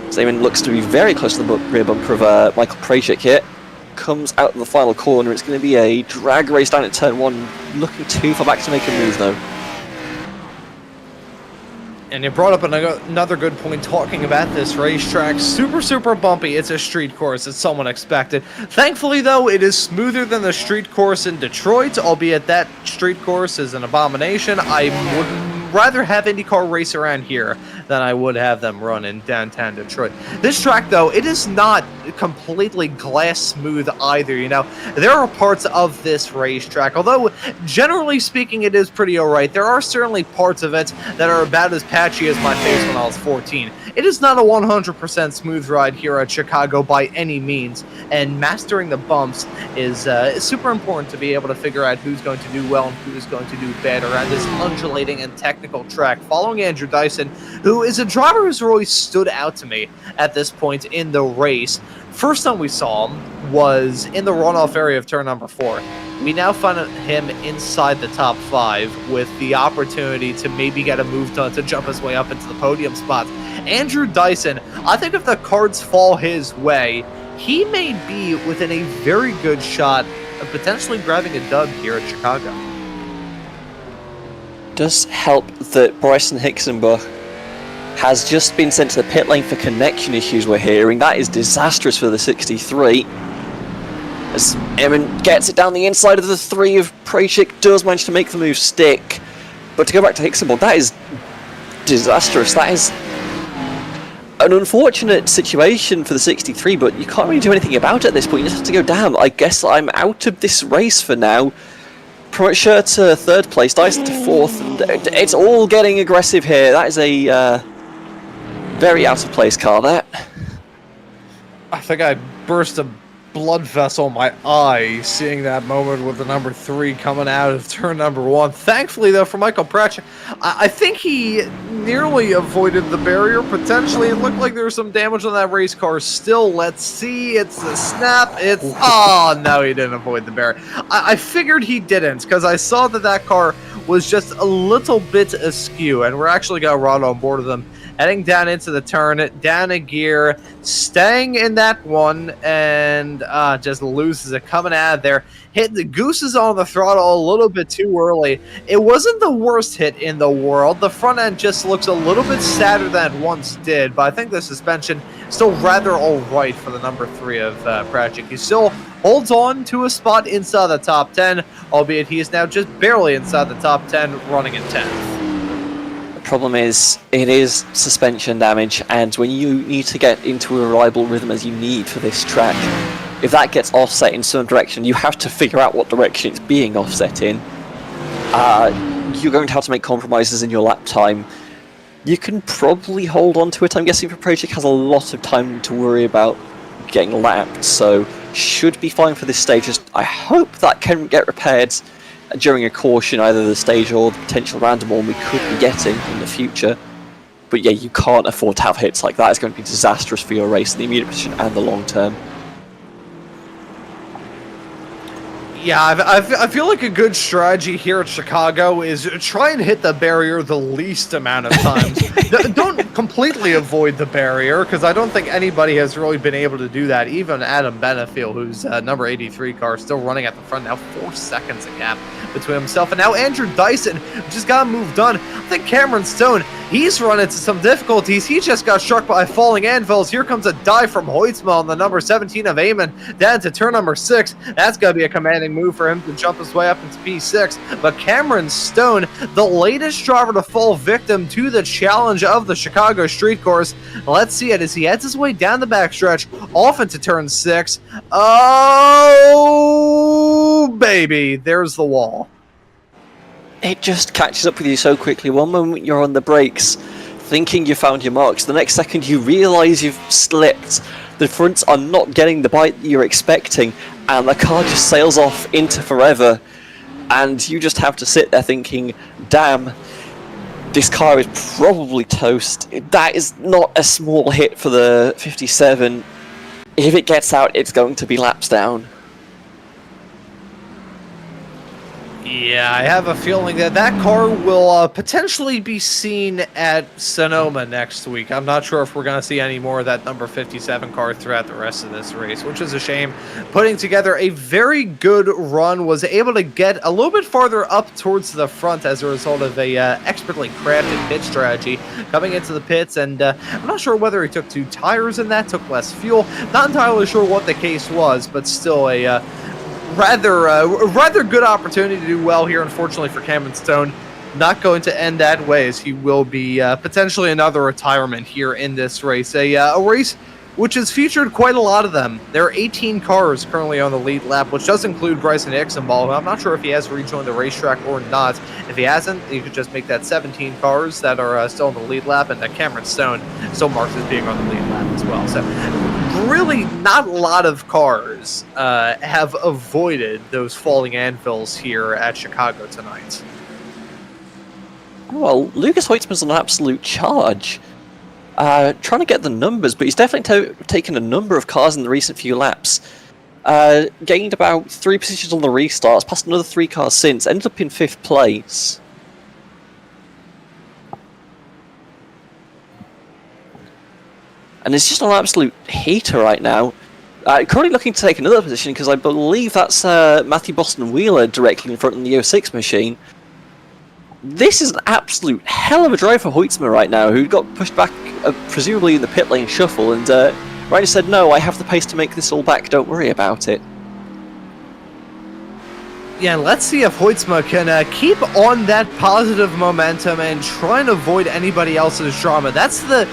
Zeman looks to be very close to the rear bumper of Michael Prajcik here. Comes out of the final corner. It's going to be a drag race down at turn 1. Looking too far back to make a move though. And you brought up another good point talking about this racetrack. Super, super bumpy. It's a street course, as someone expected. Thankfully, though, it is smoother than the street course in Detroit, albeit that street course is an abomination. I would rather have IndyCar race around here than I would have them run in downtown Detroit. This track, though, it is not completely glass smooth either, you know. There are parts of this racetrack, although generally speaking it is pretty alright, there are certainly parts of it that are about as patchy as my face when I was 14. It is not a 100% smooth ride here at Chicago by any means, and mastering the bumps is super important to be able to figure out who's going to do well and who is going to do bad around this undulating and technical track. Following Andrew Dyson, who is a driver who's really stood out to me at this point in the race. First time we saw him was in the runoff area of turn number 4. We now find him inside the top 5 with the opportunity to maybe get a move done to jump his way up into the podium spots. Andrew Dyson, I think if the cards fall his way, he may be within a very good shot of potentially grabbing a dub here at Chicago. Does help that Bryson Hixenbach has just been sent to the pit lane for connection issues we're hearing. That is disastrous for the 63. As Emin gets it down the inside of the 3 of Prajcik, does manage to make the move stick. But to go back to Hixenbach, that is disastrous. That is an unfortunate situation for the 63, but you can't really do anything about it at this point. You just have to go, damn, I guess I'm out of this race for now. Promoter to 3rd place, Dyson to 4th, and it's all getting aggressive here. That is a very out of place car, that. I think I burst a blood vessel in my eye seeing that moment with the number 3 coming out of turn number 1. Thankfully, though, for Michael Pratchett, I think he nearly avoided the barrier. Potentially, it looked like there was some damage on that race car. Still, let's see. It's a snap. It's... Oh, no, he didn't avoid the barrier. I figured he didn't because I saw that car was just a little bit askew, and we're actually got Rod on board of them. Heading down into the turn, down a gear, staying in that one, and just loses it coming out of there. Hit the gooses on the throttle a little bit too early. It wasn't the worst hit in the world. The front end just looks a little bit sadder than it once did, but I think the suspension still rather all right for the number 3 of Pratchett. He still holds on to a spot inside the top 10, albeit he is now just barely inside the top 10, running in 10th. The problem is, it is suspension damage, and when you need to get into a reliable rhythm as you need for this track, if that gets offset in some direction, you have to figure out what direction it's being offset in. You're going to have to make compromises in your lap time. You can probably hold on to it. I'm guessing Project has a lot of time to worry about getting lapped, so should be fine for this stage. I hope that can get repaired during a caution, either the stage or the potential random one we could be getting in the future. But yeah, you can't afford to have hits like that. It's going to be disastrous for your race in the immediate position and the long term. Yeah, I feel like a good strategy here at Chicago is try and hit the barrier the least amount of times. Don't completely avoid the barrier, because I don't think anybody has really been able to do that. Even Adam Benefiel, who's number 83 car, still running at the front now, 4 seconds a gap between himself. And now Andrew Dyson just got moved on. I think Cameron Stone, he's run into some difficulties. He just got struck by falling anvils. Here comes a dive from Hoytsma on the number 17 of Eamon down to turn number 6. That's going to be a commanding move for him to jump his way up into P6. But Cameron Stone, the latest driver to fall victim to the challenge of the Chicago Street Course. Let's see it as he heads his way down the backstretch, off into turn 6. Oh, baby, there's the wall. It just catches up with you so quickly. One moment you're on the brakes, thinking you found your marks. The next second you realise you've slipped. The fronts are not getting the bite that you're expecting, and the car just sails off into forever. And you just have to sit there thinking, damn, this car is probably toast. That is not a small hit for the 57. If it gets out, it's going to be laps down. Yeah, I have a feeling that that car will potentially be seen at Sonoma next week. I'm not sure if we're going to see any more of that number 57 car throughout the rest of this race, which is a shame. Putting together a very good run, was able to get a little bit farther up towards the front as a result of a expertly crafted pit strategy coming into the pits, and I'm not sure whether he took 2 tires in that, took less fuel. Not entirely sure what the case was, but still a rather good opportunity to do well here. Unfortunately for Cameron Stone, not going to end that way, as he will be potentially another retirement here in this race. A race which has featured quite a lot of them. There are 18 cars currently on the lead lap, which does include Bryson Ixenball, who I'm not sure if he has rejoined the racetrack or not. If he hasn't, you could just make that 17 cars that are still on the lead lap, and Cameron Stone still marks as being on the lead lap as well. So really not a lot of cars have avoided those falling anvils here at Chicago tonight. Well, Lucas Hoytsman's on an absolute charge. Trying to get the numbers, but he's definitely taken a number of cars in the recent few laps. Gained about 3 positions on the restarts, passed another 3 cars since, ended up in 5th place. And it's just an absolute heater right now. Currently looking to take another position, because I believe that's Matthew Boston Wheeler directly in front of the 06 machine. This is an absolute hell of a drive for Hoytsma right now, who got pushed back, presumably in the pit lane shuffle, and Ryder said, no, I have the pace to make this all back, don't worry about it. Yeah, let's see if Hoytsma can keep on that positive momentum and try and avoid anybody else's drama. That's the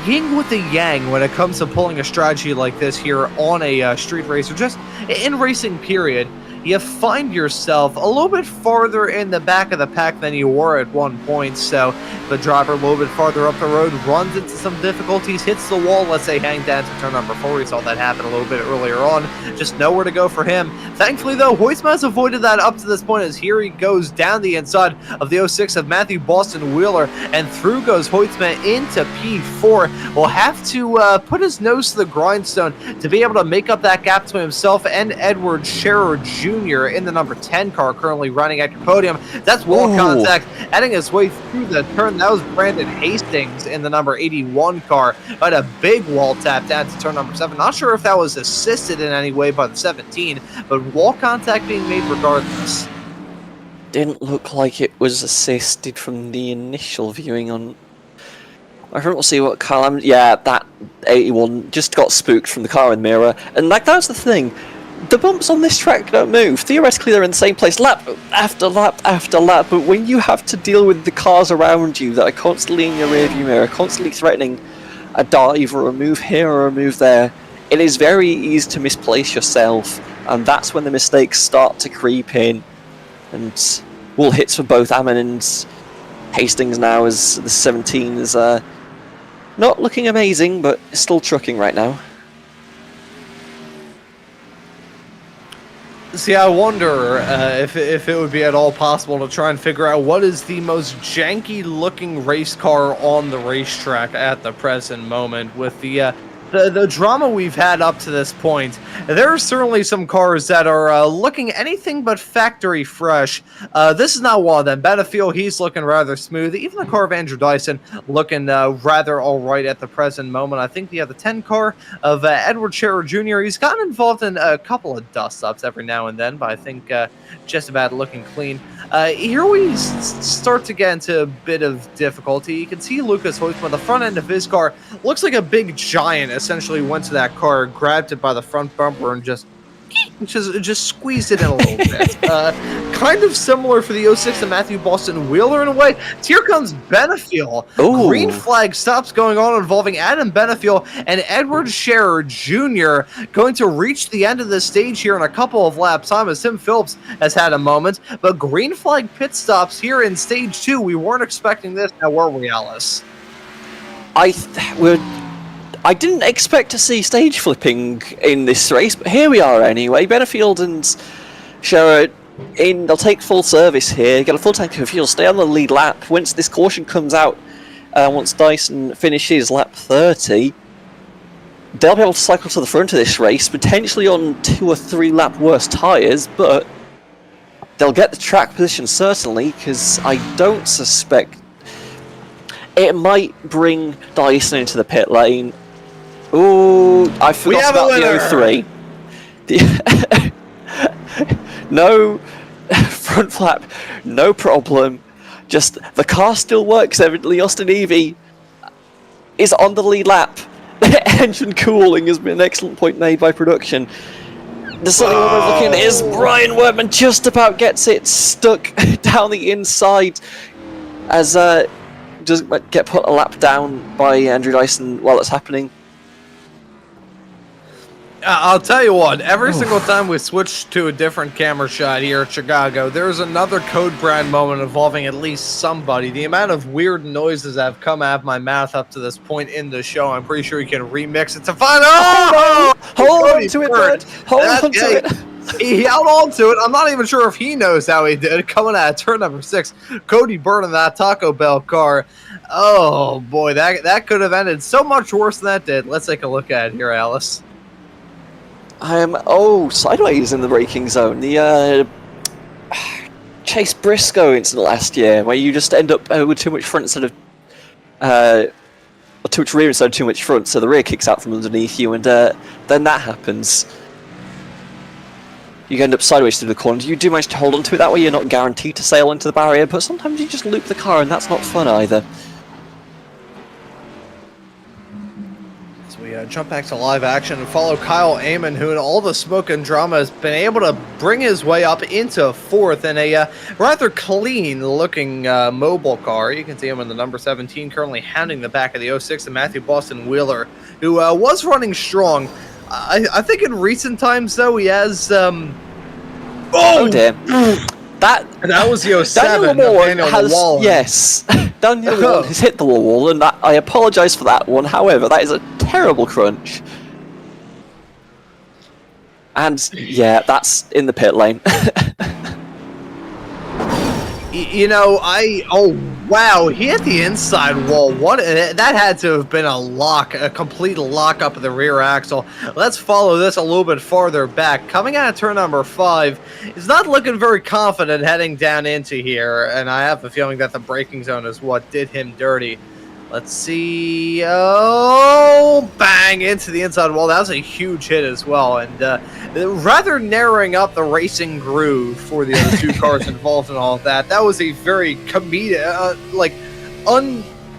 yin with the yang when it comes to pulling a strategy like this here on a street race, or just in racing period. You find yourself a little bit farther in the back of the pack than you were at one point, so the driver a little bit farther up the road runs into some difficulties, hits the wall, let's say hang down to turn number 4. We saw that happen a little bit earlier on, just nowhere to go for him. Thankfully though, Hoytsma has avoided that up to this point, as here he goes down the inside of the 06 of Matthew Boston Wheeler, and through goes Hoytsma into P4. Will have to put his nose to the grindstone to be able to make up that gap between himself and Edward Scherer Jr. in the number 10 car currently running at your podium. That's wall contact, heading his way through the turn. That was Brandon Hastings in the number 81 car. Had a big wall tap down to turn number 7. Not sure if that was assisted in any way by the 17, but wall contact being made regardless. Didn't look like it was assisted from the initial viewing on My friend will see what car yeah, that 81 just got spooked from the car in the mirror. And like, that's the thing. The bumps on this track don't move. Theoretically, they're in the same place lap after lap after lap, but when you have to deal with the cars around you that are constantly in your rearview mirror, constantly threatening a dive or a move here or a move there, it is very easy to misplace yourself, and that's when the mistakes start to creep in. And wall hits for both Ammon and Hastings now, as the 17 is not looking amazing, but still trucking right now. See, I wonder if it would be at all possible to try and figure out what is the most janky-looking race car on the racetrack at the present moment. With the drama we've had up to this point, there are certainly some cars that are looking anything but factory fresh. This is not one of them. Benefield, he's looking rather smooth. Even the car of Andrew Dyson looking rather all right at the present moment. I think the 10 car of Edward Scherer Jr., he's gotten involved in a couple of dust-ups every now and then, but I think just about looking clean. Here we start to get into a bit of difficulty. You can see Lucas Hoytman, the front end of his car looks like a big giant essentially went to that car, grabbed it by the front bumper, and just squeezed it in a little bit. Kind of similar for the 06 and Matthew Boston Wheeler in a way. Here comes Benefield. Ooh. Green flag stops going on involving Adam Benefield and Edward Scherer Jr. going to reach the end of the stage here in a couple of laps time, as Tim Phillips has had a moment. But green flag pit stops here in stage 2. We weren't expecting this. Now, were we, Alice? I didn't expect to see stage flipping in this race, but here we are anyway. Benefield and Scherer they'll take full service here, get a full tank of fuel, stay on the lead lap. Once this caution comes out, once Dyson finishes lap 30, they'll be able to cycle to the front of this race, potentially on 2 or 3 lap worse tyres, but they'll get the track position certainly, because I don't suspect it might bring Dyson into the pit lane. Ooh, I forgot about the 03. No front flap, no problem. Just the car still works. Evidently, Austin Evie is on the lead lap. Engine cooling has been an excellent point made by production. The something we're looking at is Brian Wortman just about gets it stuck down the inside as does get put a lap down by Andrew Dyson while it's happening. I'll tell you what, every single time we switch to a different camera shot here at Chicago, there's another code brand moment involving at least somebody. The amount of weird noises that have come out of my mouth up to this point in the show, I'm pretty sure you can remix it to find out. Hold on to it, bud. Hold on to it. He held on to it. I'm not even sure if he knows how he did. Coming out of turn number 6, Cody Byrne in that Taco Bell car. Oh boy, that could have ended so much worse than that did. Let's take a look at it here, Alice. Sideways in the braking zone. The Chase Briscoe incident last year, where you just end up with too much front instead of or too much rear instead of too much front, so the rear kicks out from underneath you, and then that happens. You end up sideways through the corner. You do manage to hold on to it that way. You're not guaranteed to sail into the barrier, but sometimes you just loop the car, and that's not fun either. Jump back to live action and follow Kyle Amon, who in all the smoke and drama has been able to bring his way up into 4th in a rather clean-looking mobile car. You can see him in the number 17, currently hounding the back of the 06 and Matthew Boston Wheeler, who was running strong. I think in recent times, though, he has... Oh dear. That was the 07. Daniel Wallen yes. Daniel Wallen has hit the wall, and I apologise for that one. However, that is a terrible crunch. And yeah, that's in the pit lane. You know, oh wow, he hit the inside wall. What? That had to have been a complete lock up of the rear axle. Let's follow this a little bit farther back. Coming out of turn number 5, is not looking very confident heading down into here, and I have a feeling that the braking zone is what did him dirty. Let's see. Oh, bang into the inside wall. That was a huge hit as well, and rather narrowing up the racing groove for the other 2 cars involved in all of that. That was a very comedic,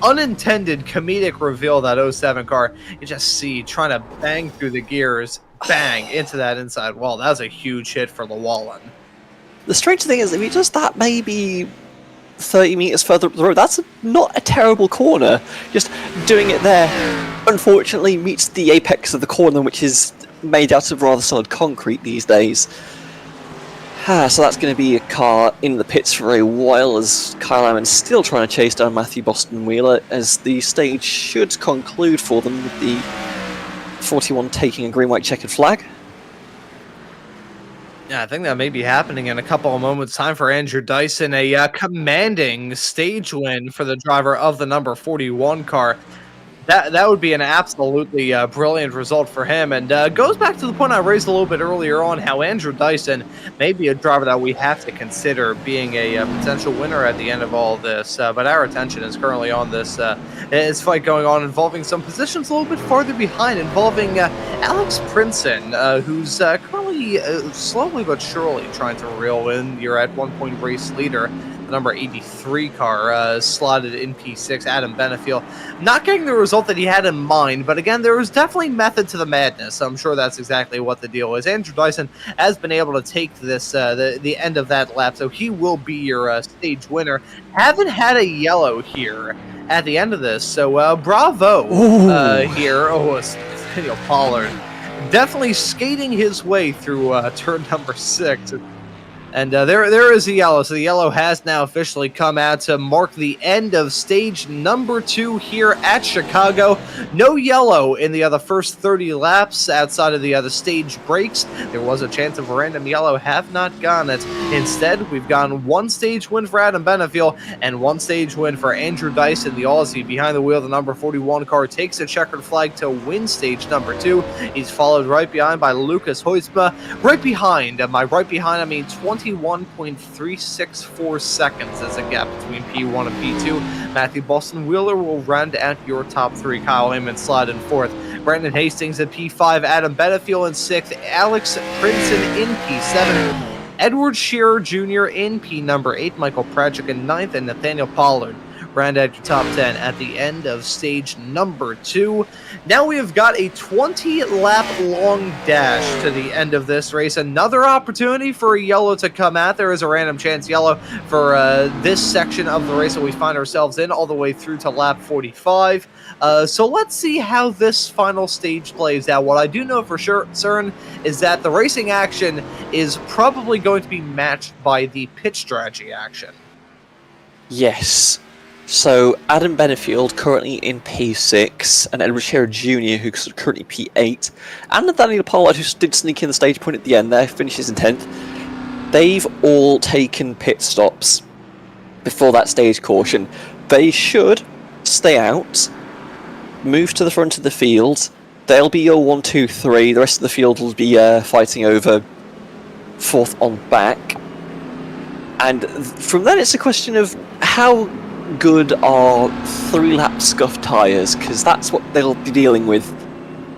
unintended comedic reveal of that '07 car. You just see trying to bang through the gears, bang into that inside wall. That was a huge hit for Llewellyn. The strange thing is, if he does that maybe 30 meters further up the road, that's not a terrible corner. Just doing it there, unfortunately, meets the apex of the corner, which is made out of rather solid concrete these days. So that's going to be a car in the pits for a while, as Kyle Ammon's still trying to chase down Matthew Boston Wheeler, as the stage should conclude for them with the 41 taking a green-white checkered flag. Yeah, I think that may be happening in a couple of moments' time for Andrew Dyson. A commanding stage win for the driver of the number 41 car. That would be an absolutely brilliant result for him, and goes back to the point I raised a little bit earlier on, how Andrew Dyson may be a driver that we have to consider being a potential winner at the end of all this. But our attention is currently on this fight going on, involving some positions a little bit farther behind, involving Alex Princeton, who's currently slowly but surely trying to reel in your at one point race leader. Number 83 car slotted in P6, Adam Benefield. Not getting the result that he had in mind, but again, there was definitely method to the madness. I'm sure that's exactly what the deal is. Andrew Dyson has been able to take this the end of that lap, so he will be your stage winner. Haven't had a yellow here at the end of this, so bravo here. Oh, Daniel Pollard definitely skating his way through turn number 6. And there is a yellow. So the yellow has now officially come out to mark the end of stage number 2 here at Chicago. No yellow in the first 30 laps outside of the other stage breaks. There was a chance of a random yellow, have not gone it. Instead, we've gone one stage win for Adam Benefield and one stage win for Andrew Dyson, the Aussie. Behind the wheel, the number 41 car takes a checkered flag to win stage number 2. He's followed right behind by Lucas Hoytsma. Right behind, I mean 21.364 seconds is a gap between P1 and P2. Matthew Boston Wheeler will round out your top 3. Kyle Heyman slide in 4th. Brandon Hastings at P5. Adam Benefield in 6th. Alex Princeton in P7. Edward Shearer Jr. in P number 8. Michael Pradchuk in 9th. And Nathaniel Pollard round out your top 10 at the end of stage number 2. Now we have got a 20-lap long dash to the end of this race. Another opportunity for a yellow to come out. There is a random chance yellow for this section of the race that we find ourselves in, all the way through to lap 45. So let's see how this final stage plays out. What I do know for sure, certain, is that the racing action is probably going to be matched by the pit strategy action. Yes. So Adam Benefield currently in P6, and Edward Shearer Jr., who's currently P8, and Nathaniel Pollard, who did sneak in the stage point at the end there, finishes in 10th. They've all taken pit stops before that stage caution. They should stay out, move to the front of the field. They'll be your 1, 2, 3. The rest of the field will be fighting over 4th on back. And from then it's a question of how good are 3-lap scuff tyres, because that's what they'll be dealing with,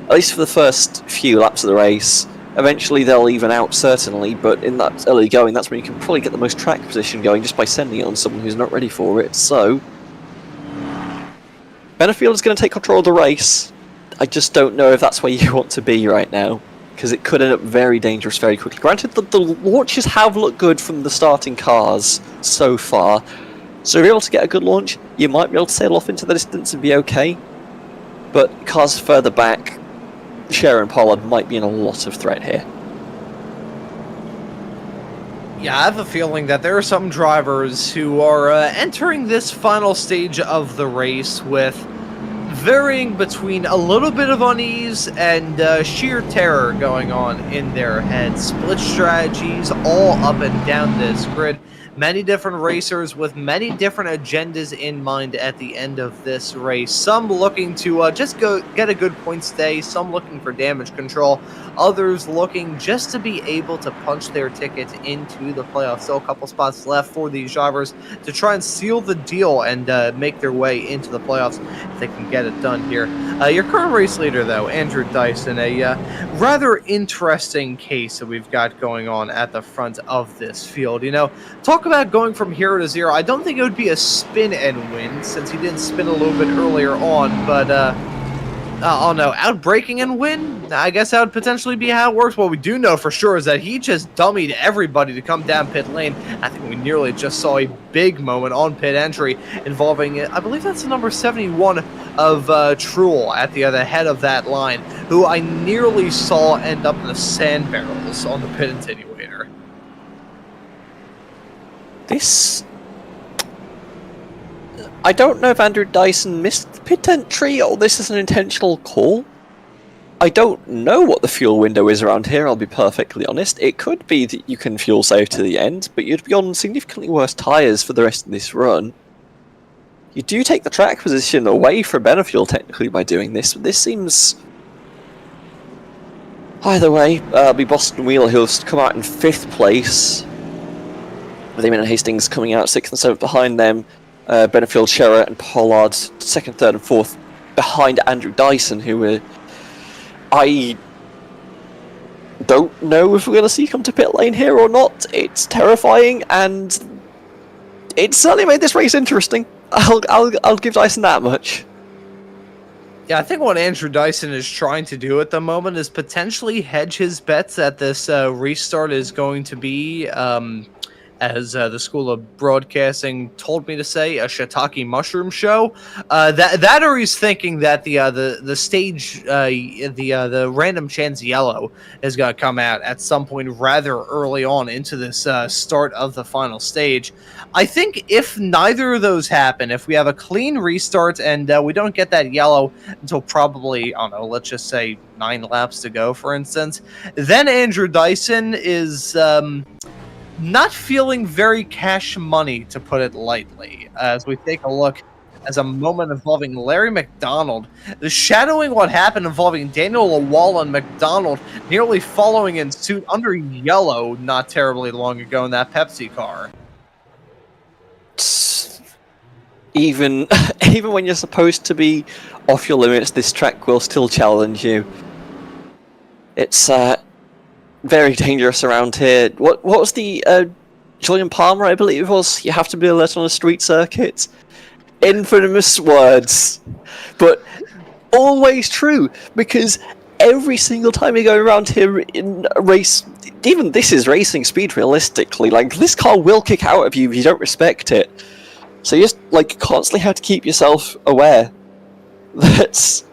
at least for the first few laps of the race. Eventually they'll even out, certainly, but in that early going, that's when you can probably get the most track position going, just by sending it on someone who's not ready for it. So Benefield is going to take control of the race. I just don't know if that's where you want to be right now, because it could end up very dangerous very quickly. Granted, the launches have looked good from the starting cars so far, so if you're able to get a good launch, you might be able to sail off into the distance and be okay. But cars further back, Shearer and Pollard might be in a lot of threat here. Yeah, I have a feeling that there are some drivers who are entering this final stage of the race with varying between a little bit of unease and sheer terror going on in their heads. Split strategies all up and down this grid. Many different racers with many different agendas in mind at the end of this race. Some looking to just go get a good point stay, some looking for damage control, others looking just to be able to punch their ticket into the playoffs. Still a couple spots left for these drivers to try and seal the deal and make their way into the playoffs if they can get it done here. Your current race leader, though, Andrew Dyson, a rather interesting case that we've got going on at the front of this field. You know, talk talk about going from hero to zero, I don't think it would be a spin and win, since he didn't spin a little bit earlier on, but, oh no, outbraking and win? I guess that would potentially be how it works. What we do know for sure is that he just dummied everybody to come down pit lane. I think we nearly just saw a big moment on pit entry involving, I believe that's the number 71 of Truel at the other head of that line, who I nearly saw end up in the sand barrels on the pit attenuator. I don't know if Andrew Dyson missed the pit entry or this is an intentional call. I don't know what the fuel window is around here, I'll be perfectly honest. It could be that you can fuel save to the end, but you'd be on significantly worse tyres for the rest of this run. You do take the track position away from Benefuel technically by doing this, but this seems... Either way, it'll be Boston Wheeler who'll come out in 5th place, with Eamon and Hastings coming out 6th and 7th behind them. Benefield, Scherer and Pollard 2nd, 3rd and 4th behind Andrew Dyson, who I don't know if we're going to see come to pit lane here or not. It's terrifying, and it certainly made this race interesting. I'll give Dyson that much. Yeah, I think what Andrew Dyson is trying to do at the moment is potentially hedge his bets that this restart is going to be... as the School of Broadcasting told me to say, a shiitake mushroom show. That or he's thinking that the stage, the random chance yellow is going to come out at some point rather early on into this start of the final stage. I think if neither of those happen, if we have a clean restart and we don't get that yellow until probably, I don't know, let's just say 9 laps to go, for instance, then Andrew Dyson is... not feeling very cash money, to put it lightly, as we take a look as a moment involving Larry McDonald, shadowing what happened involving Daniel Lawal and McDonald nearly following in suit under yellow not terribly long ago in that Pepsi car. Even when you're supposed to be off your limits, this track will still challenge you. It's very dangerous around here. What was the Julian Palmer, I believe it was? You have to be alert on a street circuit. Infamous words, but always true, because every single time you go around here in a race, even this is racing speed realistically, like this car will kick out of you if you don't respect it. So you just like constantly have to keep yourself aware that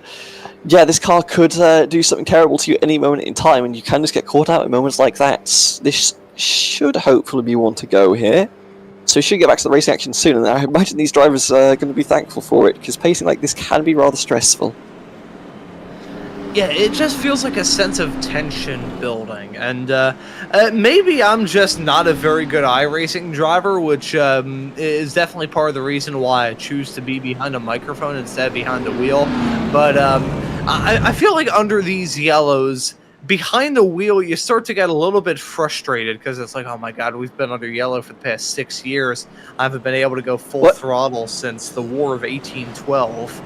yeah, this car could do something terrible to you at any moment in time, and you can just get caught out in moments like that. This should hopefully be one to go here. So we should get back to the racing action soon, and I imagine these drivers are going to be thankful for it, because pacing like this can be rather stressful. Yeah, it just feels like a sense of tension building, and maybe I'm just not a very good iRacing driver, which is definitely part of the reason why I choose to be behind a microphone instead of behind the wheel, but I feel like under these yellows, behind the wheel, you start to get a little bit frustrated, because it's like, oh my god, we've been under yellow for the past 6 years. I haven't been able to go full throttle since the War of 1812.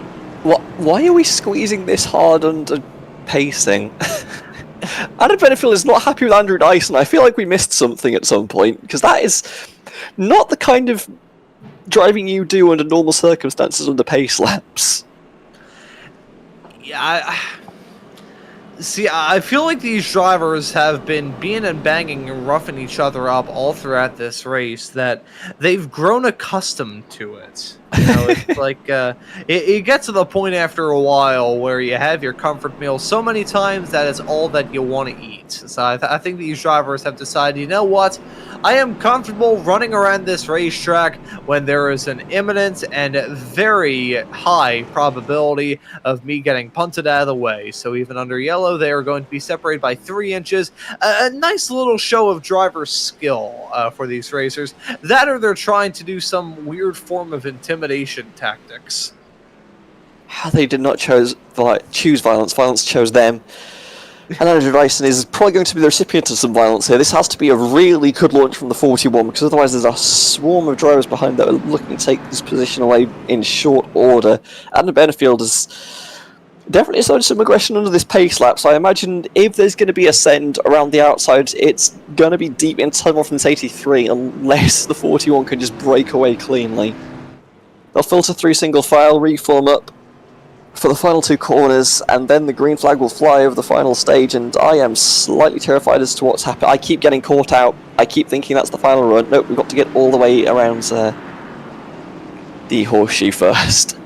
Why are we squeezing this hard under pacing? Adam Benefield is not happy with Andrew Dyson. I feel like we missed something at some point, because that is not the kind of driving you do under normal circumstances under pace laps. Yeah, see, I feel like these drivers have been being and banging and roughing each other up all throughout this race, that they've grown accustomed to it. You know, it's like it gets to the point after a while where you have your comfort meal so many times that it's all that you want to eat. So I think these drivers have decided, you know what? I am comfortable running around this racetrack when there is an imminent and very high probability of me getting punted out of the way. So even under yellow, they are going to be separated by 3 inches. A nice little show of driver skill for these racers. That or they're trying to do some weird form of intimidation tactics. They did not choose violence. Violence chose them. And Andrew Dyson is probably going to be the recipient of some violence here. This has to be a really good launch from the 41, because otherwise there's a swarm of drivers behind that are looking to take this position away in short order. Adam Benefield is Definitely showed some aggression under this pace lap, so I imagine if there's going to be a send around the outside, it's going to be deep in time off this 83, unless the 41 can just break away cleanly. They'll filter through single file, reform up for the final 2 corners, and then the green flag will fly over the final stage, and I am slightly terrified as to what's happened. I keep getting caught out. I keep thinking that's the final run. Nope, we've got to get all the way around the horseshoe first.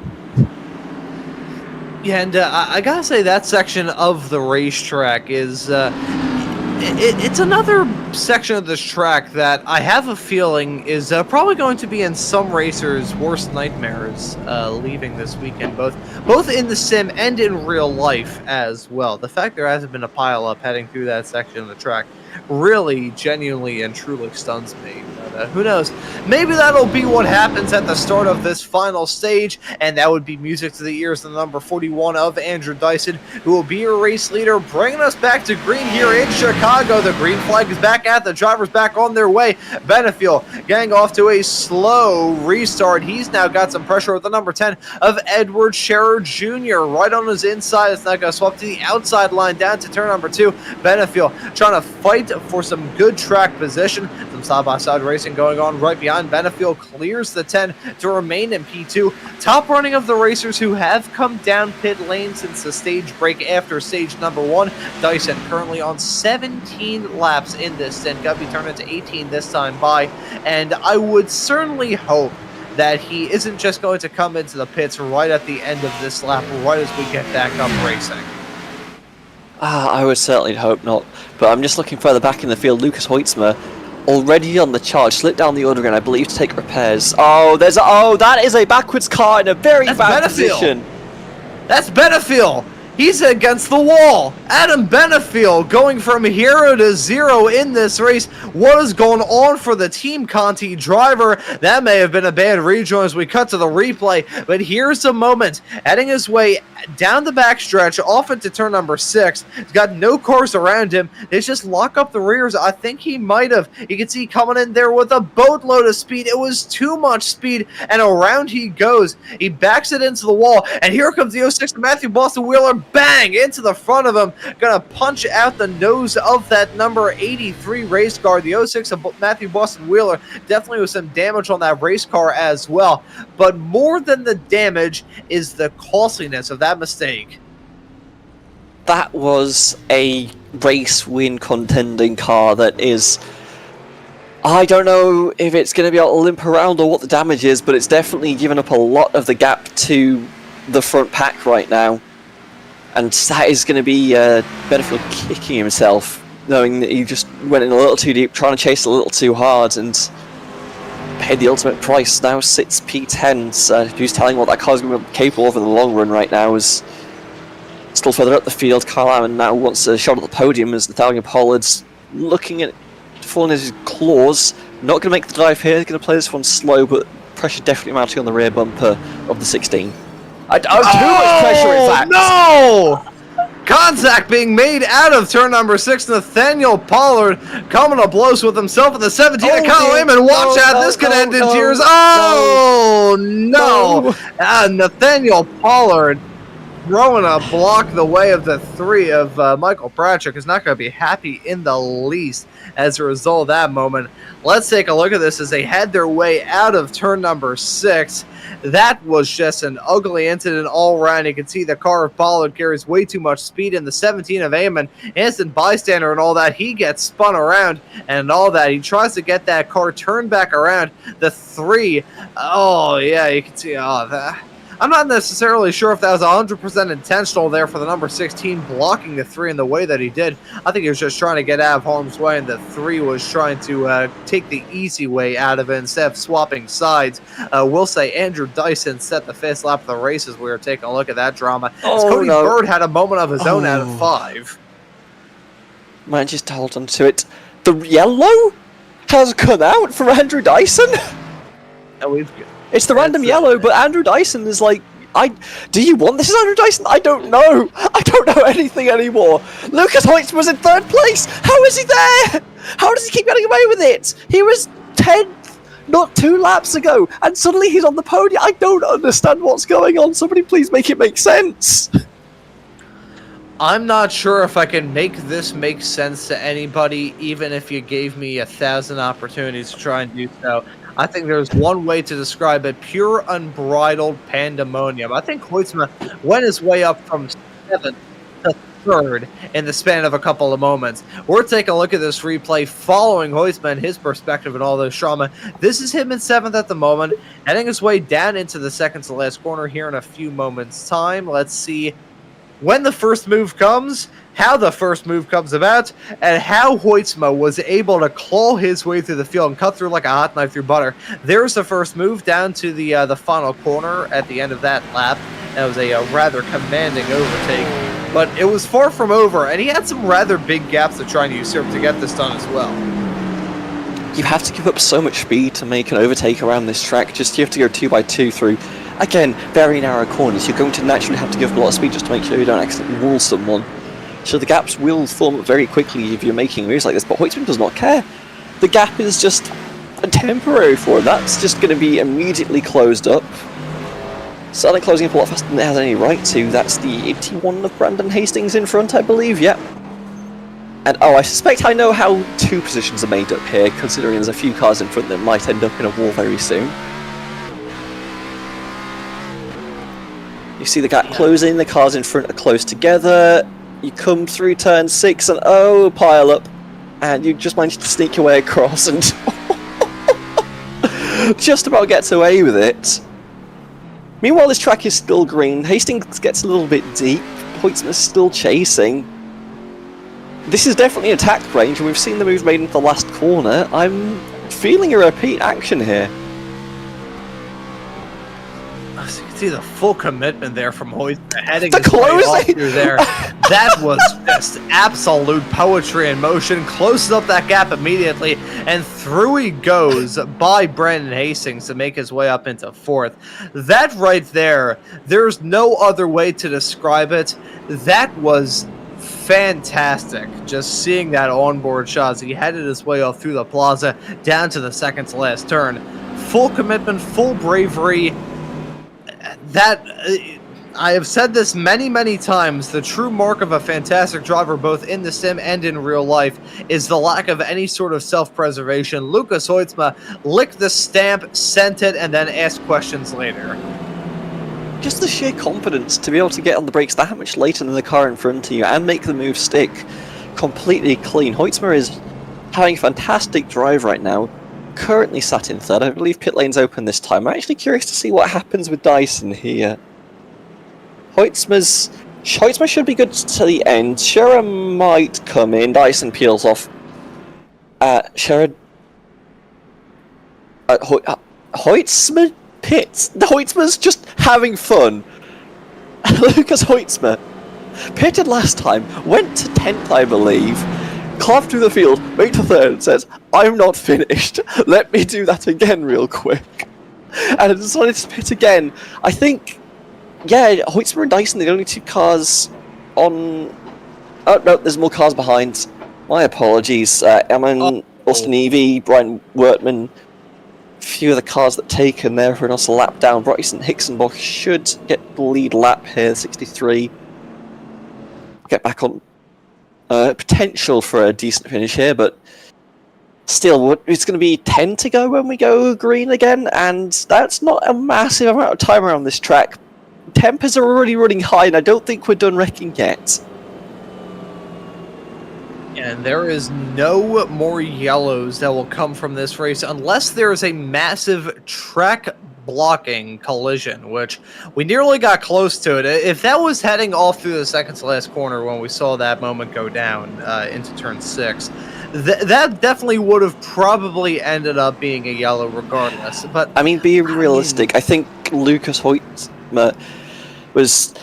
Yeah, and I gotta say that section of the racetrack is it's another section of this track that I have a feeling is probably going to be in some racers' worst nightmares leaving this weekend, both in the sim and in real life as well. The fact there hasn't been a pile-up heading through that section of the track really genuinely and truly stuns me. But who knows? Maybe that'll be what happens at the start of this final stage, and that would be music to the ears of the number 41 of Andrew Dyson, who will be your race leader, bringing us back to green here in Chicago. The green flag is back at the drivers back on their way. Benefiel getting off to a slow restart. He's now got some pressure with the number 10 of Edward Scherer Jr. right on his inside. It's not going to swap to the outside line down to turn number 2. Benefiel trying to fight for some good track position. Some side-by-side racing going on right behind. Benefiel clears the 10 to remain in P2. Top running of the racers who have come down pit lane since the stage break after stage number 1. Dyson currently on 17 laps in this stint. Got to be turned into 18 this time by. And I would certainly hope that he isn't just going to come into the pits right at the end of this lap, right as we get back up racing. I would certainly hope not, but I'm just looking further back in the field. Lucas Hoitzma already on the charge, slipped down the order again, I believe, to take repairs. That is a backwards car in a very bad position. That's Benefiel. He's against the wall. Adam Benefiel going from hero to zero in this race. What is going on for the Team Conti driver? That may have been a bad rejoin as we cut to the replay, but here's a moment. Heading his way down the backstretch, off into turn number 6. He's got no cars around him. They just lock up the rears. I think he might have. You can see coming in there with a boatload of speed. It was too much speed, and around he goes. He backs it into the wall, and here comes the 06 Matthew Boston Wheeler. Bang! Into the front of him. Gonna punch out the nose of that number 83 race car. The 06 of Matthew Boston Wheeler definitely with some damage on that race car as well. But more than the damage is the costliness of that mistake. That was a race win contending car that is... I don't know if it's going to be able to limp around or what the damage is, but it's definitely given up a lot of the gap to the front pack right now. And that is going to be Benefiel kicking himself, knowing that he just went in a little too deep, trying to chase a little too hard, and paid the ultimate price. Now sits P10. Who's telling what that car's going to be capable of in the long run right now is still further up the field. Carl Allen now wants a shot at the podium as Nathaniel Pollard's looking at falling into his claws. Not going to make the dive here. He's going to play this one slow, but pressure definitely mounting on the rear bumper of the 16. Too much pressure, in fact. No! Contact being made out of turn number 6. Nathaniel Pollard coming to blows with himself in the 17. Kyle Lehman, watch out. This could end in tears. No! Nathaniel Pollard throwing a block the way of the 3 of Michael Pratchett is not going to be happy in the least as a result of that moment. Let's take a look at this as they head their way out of turn number 6. That was just an ugly incident all around. You can see the car of Pollard carries way too much speed in the 17 of Amon. Instant bystander and all that. He gets spun around and all that. He tries to get that car turned back around. The 3. Oh, yeah, you can see. I'm not necessarily sure if that was 100% intentional there for the number 16 blocking the 3 in the way that he did. I think he was just trying to get out of harm's way, and the 3 was trying to take the easy way out of it instead of swapping sides. We'll say Andrew Dyson set the fifth lap of the race as we were taking a look at that drama. As Cody Bird had a moment of his own out of 5. Manages to hold on to it. The yellow has come out for Andrew Dyson. It's the random yellow, but Andrew Dyson is like, do you want this as Andrew Dyson? I don't know. I don't know anything anymore. Lucas Hoyts was in 3rd place. How is he there? How does he keep getting away with it? He was 10th not 2 laps ago, and suddenly he's on the podium. I don't understand what's going on. Somebody please make it make sense. I'm not sure if I can make this make sense to anybody, even if you gave me 1,000 opportunities to try and do so. I think there's one way to describe it: pure unbridled pandemonium. I think Hoytsma went his way up from 7th to 3rd in the span of a couple of moments. We're taking a look at this replay following Hoytsma and his perspective and all those trauma. This is him in 7th at the moment, heading his way down into the second to last corner here in a few moments' time. Let's see when the first move comes, how the first move comes about, and how Hoytsma was able to claw his way through the field and cut through like a hot knife through butter. There's the first move down to the final corner at the end of that lap. That was a rather commanding overtake, but it was far from over, and he had some rather big gaps to try and usurp to get this done as well. You have to give up so much speed to make an overtake around this track. Just you have to go 2x2 through, again, very narrow corners. You're going to naturally have to give up a lot of speed just to make sure you don't accidentally wall someone. So the gaps will form up very quickly if you're making moves like this, but Hoytsman does not care. The gap is just temporary for him. That's just going to be immediately closed up. Starting closing up a lot faster than it has any right to. That's the 81 of Brandon Hastings in front, I believe, yep. And oh, I suspect I know how 2 positions are made up here, considering there's a few cars in front that might end up in a wall very soon. You see the gap closing, the cars in front are close together. You come through turn 6 and oh, pile up. And you just managed to sneak your way across and just about gets away with it. Meanwhile, this track is still green. Hastings gets a little bit deep. Hoytsman's still chasing. This is definitely attack range, and we've seen the move made into the last corner. I'm feeling a repeat action here. As you can see the full commitment there from Hoytsma heading The his way off closing! through there. That was just absolute poetry in motion. Closes up that gap immediately, and through he goes by Brandon Hastings to make his way up into 4th. That right there, there's no other way to describe it. That was fantastic. Just seeing that onboard shot as he headed his way off through the plaza down to the second to last turn. Full commitment, full bravery. That I have said this many times, the true mark of a fantastic driver both in the sim and in real life is the lack of any sort of self-preservation. Lucas Hoytsma licked the stamp, sent it, and then asked questions later. Just the sheer confidence to be able to get on the brakes that much later than the car in front of you and make the move stick completely clean. Hoytsma is having a fantastic drive right now. Currently sat in 3rd. I believe pit lane's open this time. I'm actually curious to see what happens with Dyson here. Hoytsma should be good to the end. Scherer might come in. Dyson peels off. Scherer... Hoytsma pits. Hoytsma's just having fun. Lucas Hoytsma pitted last time, went to 10th, I believe, carved through the field, made to 3rd, and says, I'm not finished. Let me do that again real quick. And I decided to pit again. I think, yeah, Hoytsma and Dyson, the only 2 cars on... Oh, no, there's more cars behind. My apologies. Eamon, Austin Evie, Brian Wertman, few of the cars that taken there for us a lap down. Bryson Hixenbock should get the lead lap here, 63. Get back on potential for a decent finish here, but still, it's going to be 10 to go when we go green again, and that's not a massive amount of time around this track. Tempers are already running high, and I don't think we're done wrecking yet. And there is no more yellows that will come from this race unless there is a massive track blocking collision, which we nearly got close to it. If that was heading off through the second to last corner when we saw that moment go down into turn 6, that definitely would have probably ended up being a yellow regardless. But I mean, being realistic, I think Lucas Hoytsma was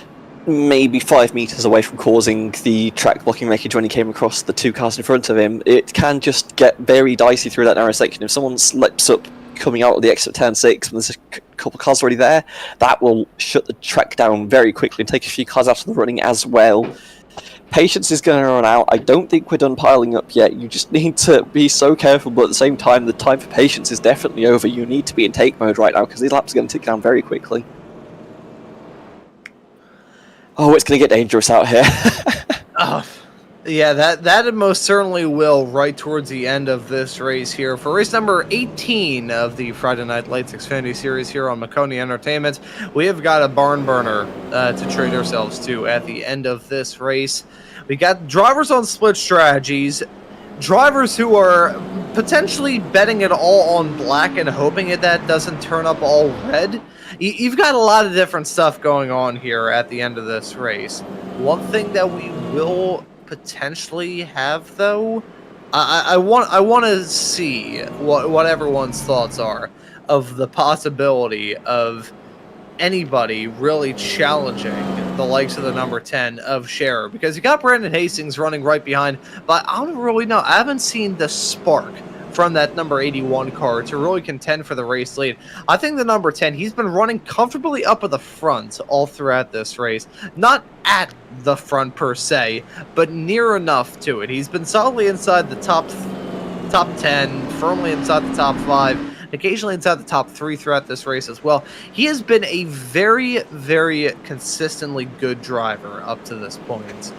maybe 5 meters away from causing the track blocking wreckage when he came across the 2 cars in front of him. It can just get very dicey through that narrow section. If someone slips up coming out of the exit of turn 6 when there's a couple cars already there, that will shut the track down very quickly and take a few cars out of the running as well. Patience is going to run out. I don't think we're done piling up yet. You just need to be so careful, but at the same time, the time for patience is definitely over. You need to be in take mode right now because these laps are going to tick down very quickly. Oh, it's going to get dangerous out here. Oh, yeah, that most certainly will right towards the end of this race here. For race number 18 of the Friday Night Lights Xfinity Series here on Maconi Entertainment, we have got a barn burner to treat ourselves to at the end of this race. We got drivers on split strategies, drivers who are potentially betting it all on black and hoping that doesn't turn up all red. You've got a lot of different stuff going on here at the end of this race. One thing that we will potentially have, though, I want to see what everyone's thoughts are of the possibility of anybody really challenging the likes of the number 10 of Scherer, because you got Brandon Hastings running right behind, but I don't really know. I haven't seen the spark from that number 81 car to really contend for the race lead. I think the number 10, he's been running comfortably up at the front all throughout this race. Not at the front per se, but near enough to it. He's been solidly inside the top 10, firmly inside the top 5, occasionally inside the top 3 throughout this race as well. He has been a very, very consistently good driver up to this point.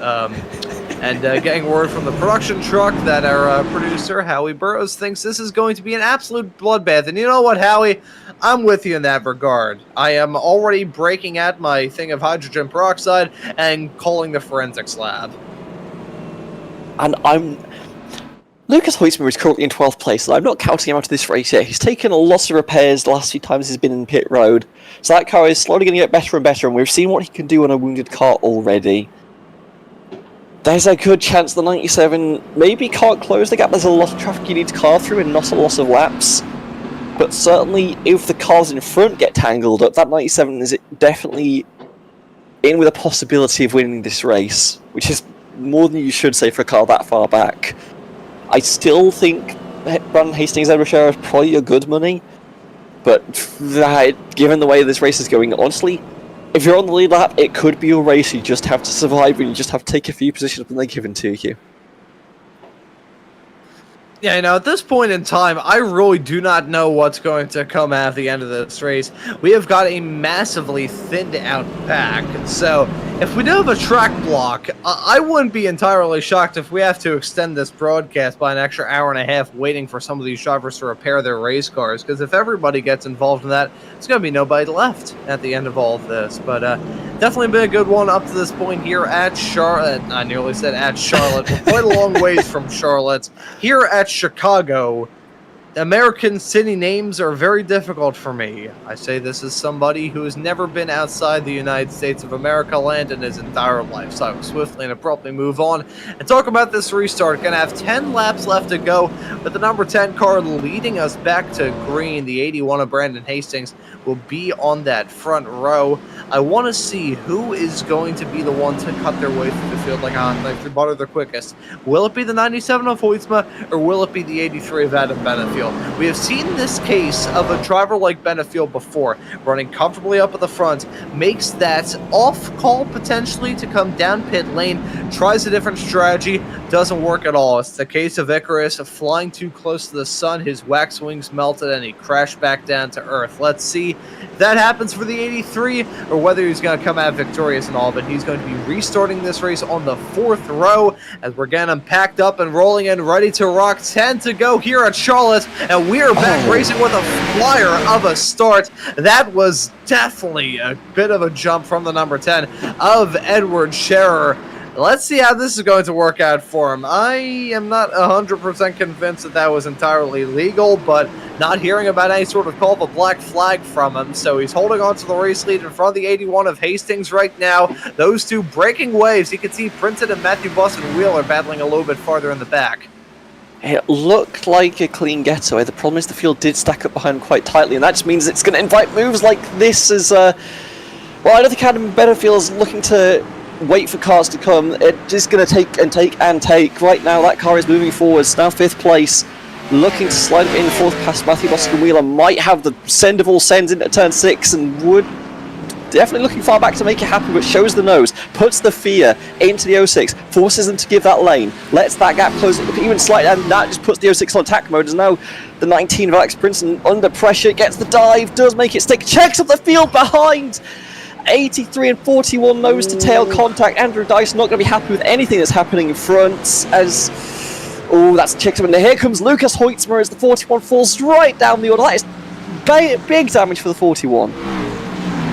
And getting word from the production truck that our producer, Howie Burrows, thinks this is going to be an absolute bloodbath. And you know what, Howie? I'm with you in that regard. I am already breaking out my thing of hydrogen peroxide and calling the forensics lab. And Lucas Hoytsma is currently in 12th place, and I'm not counting him out of this race yet. He's taken a lot of repairs the last few times he's been in pit road, so that car is slowly going to get better and better, and we've seen what he can do on a wounded car already. There's a good chance the 97 maybe can't close the gap. There's a lot of traffic you need to car through and not a lot of laps. But certainly, if the cars in front get tangled up, that 97 is definitely in with a possibility of winning this race, which is more than you should say for a car that far back. I still think Brandon Hastings and Scherer is probably a good money, but given the way this race is going, honestly, if you're on the lead lap, it could be your race. You just have to survive, and you just have to take a few positions when they're given to you. Yeah, you know, at this point in time, I really do not know what's going to come at the end of this race. We have got a massively thinned out pack, so if we do have a track block, I wouldn't be entirely shocked if we have to extend this broadcast by an extra hour and a half waiting for some of these drivers to repair their race cars, because if everybody gets involved in that, there's going to be nobody left at the end of all of this. But definitely been a good one up to this point here at Charlotte. I nearly said at Charlotte. We're quite a long ways from Charlotte. Here at Chicago, American city names are very difficult for me. I say this as somebody who has never been outside the United States of America land in his entire life, so I will swiftly and abruptly move on and talk about this restart. Gonna have 10 laps left to go, with the number 10 car leading us back to green. The 81 of Brandon Hastings will be on that front row. I want to see who is going to be the one to cut their way through the field like the butter the quickest. Will it be the 97 of Hoytsma, or will it be the 83 of Adam Benefield? We have seen this case of a driver like Benefield before, running comfortably up at the front, makes that off call potentially to come down pit lane, tries a different strategy, doesn't work at all. It's the case of Icarus flying too close to the sun, his wax wings melted, and he crashed back down to earth. Let's see if that happens for the 83, or whether he's going to come out victorious in all of it. He's going to be restarting this race on the 4th row as we're getting him packed up and rolling and ready to rock. 10 to go here at Charlotte, and we are back racing with a flyer of a start. That was definitely a bit of a jump from the number 10 of Edward Scherer. Let's see how this is going to work out for him. I am not 100% convinced that that was entirely legal, but not hearing about any sort of call of a black flag from him, so he's holding on to the race lead in front of the 81 of Hastings right now. Those two breaking waves. You can see Princeton and Matthew Boston Wheeler battling a little bit farther in the back. It looked like a clean getaway. The problem is the field did stack up behind quite tightly, and that just means it's going to invite moves like this as, well, I don't think Adam Benefield's looking to wait for cars to come. It's just going to take and take and take. Right now, that car is moving forwards. Now 5th place, looking to slide it in 4th past Matthew Boston Wheeler. Might have the send of all sends into turn 6, and would definitely looking far back to make it happen, but shows the nose, puts the fear into the 06, forces them to give that lane, lets that gap close even slightly, and that just puts the 06 on attack mode. As now the 19 of Alex Princeton under pressure, gets the dive, does make it stick, checks up the field behind. 83 and 41 nose-to-tail contact. Andrew Dice not going to be happy with anything that's happening in front as... Oh, that's checked up, and here comes Lucas Hoitzmer as the 41 falls right down the order. That is big damage for the 41.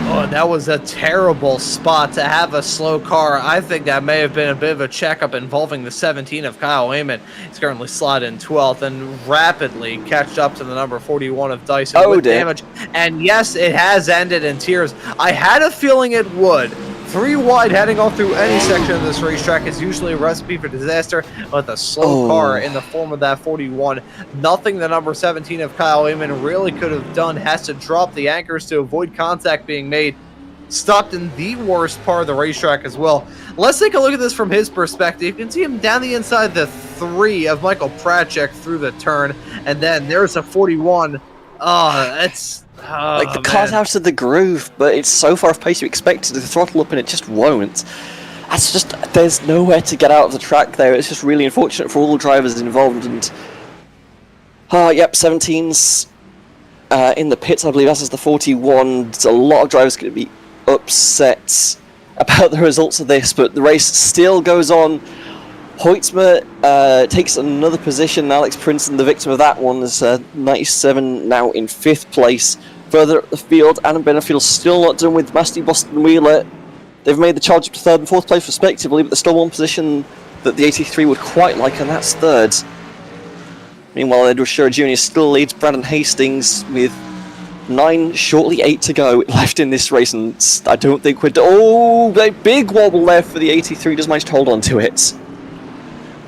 Oh, that was a terrible spot to have a slow car. I think that may have been a bit of a checkup involving the 17 of Kyle Amon. He's currently slotted in 12th and rapidly catched up to the number 41 of Dyson with damage. And yes, it has ended in tears. I had a feeling it would. 3 wide heading all through any section of this racetrack is usually a recipe for disaster, but the slow car in the form of that 41, nothing the number 17 of Kyle Amon really could have done. Has to drop the anchors to avoid contact being made. Stopped in the worst part of the racetrack as well. Let's take a look at this from his perspective. You can see him down the inside the 3 of Michael Pracek through the turn, and then there's a 41. Like the car's out of the groove, but it's so far off pace you expect it to throttle up and it just won't. That's just, there's nowhere to get out of the track there. It's just really unfortunate for all the drivers involved. And yep, 17's in the pits, I believe, as is the 41. There's a lot of drivers going to be upset about the results of this, but the race still goes on. Hoitzmer takes another position. Alex Princeton, the victim of that one, is 97 now in 5th place. Further up the field, Adam Benefield's still not done with Masty Boston Wheeler. They've made the charge up to 3rd and 4th place respectively, but there's still one position that the 83 would quite like, and that's 3rd. Meanwhile, Edward Shearer Jr. still leads Brandon Hastings with 9, shortly 8 to go left in this race, and I don't think we're... Oh, a big wobble there for the 83, just managed to hold on to it.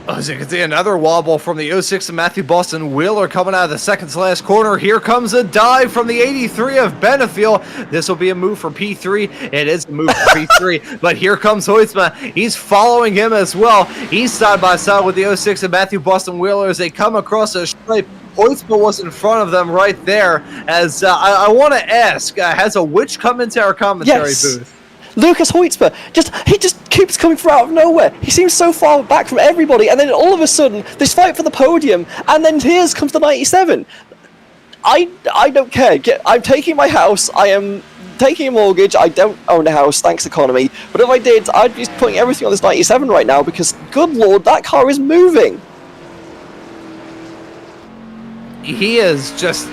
As you can see, another wobble from the 06 of Matthew Boston Wheeler coming out of the second to last corner. Here comes a dive from the 83 of Benefield. This will be a move for P3. It is a move for P3, but here comes Hoitzma. He's following him as well. He's side by side with the 06 of Matthew Boston Wheeler as they come across a stripe. Hoitzma was in front of them right there. As I want to ask, has a witch come into our commentary booth? Lucas Hoitzmer, he just keeps coming from out of nowhere. He seems so far back from everybody, and then all of a sudden, this fight for the podium, and then here's comes the 97. I don't care. I'm taking my house. I am taking a mortgage. I don't own a house, thanks economy. But if I did, I'd be putting everything on this 97 right now because, good lord, that car is moving. He is just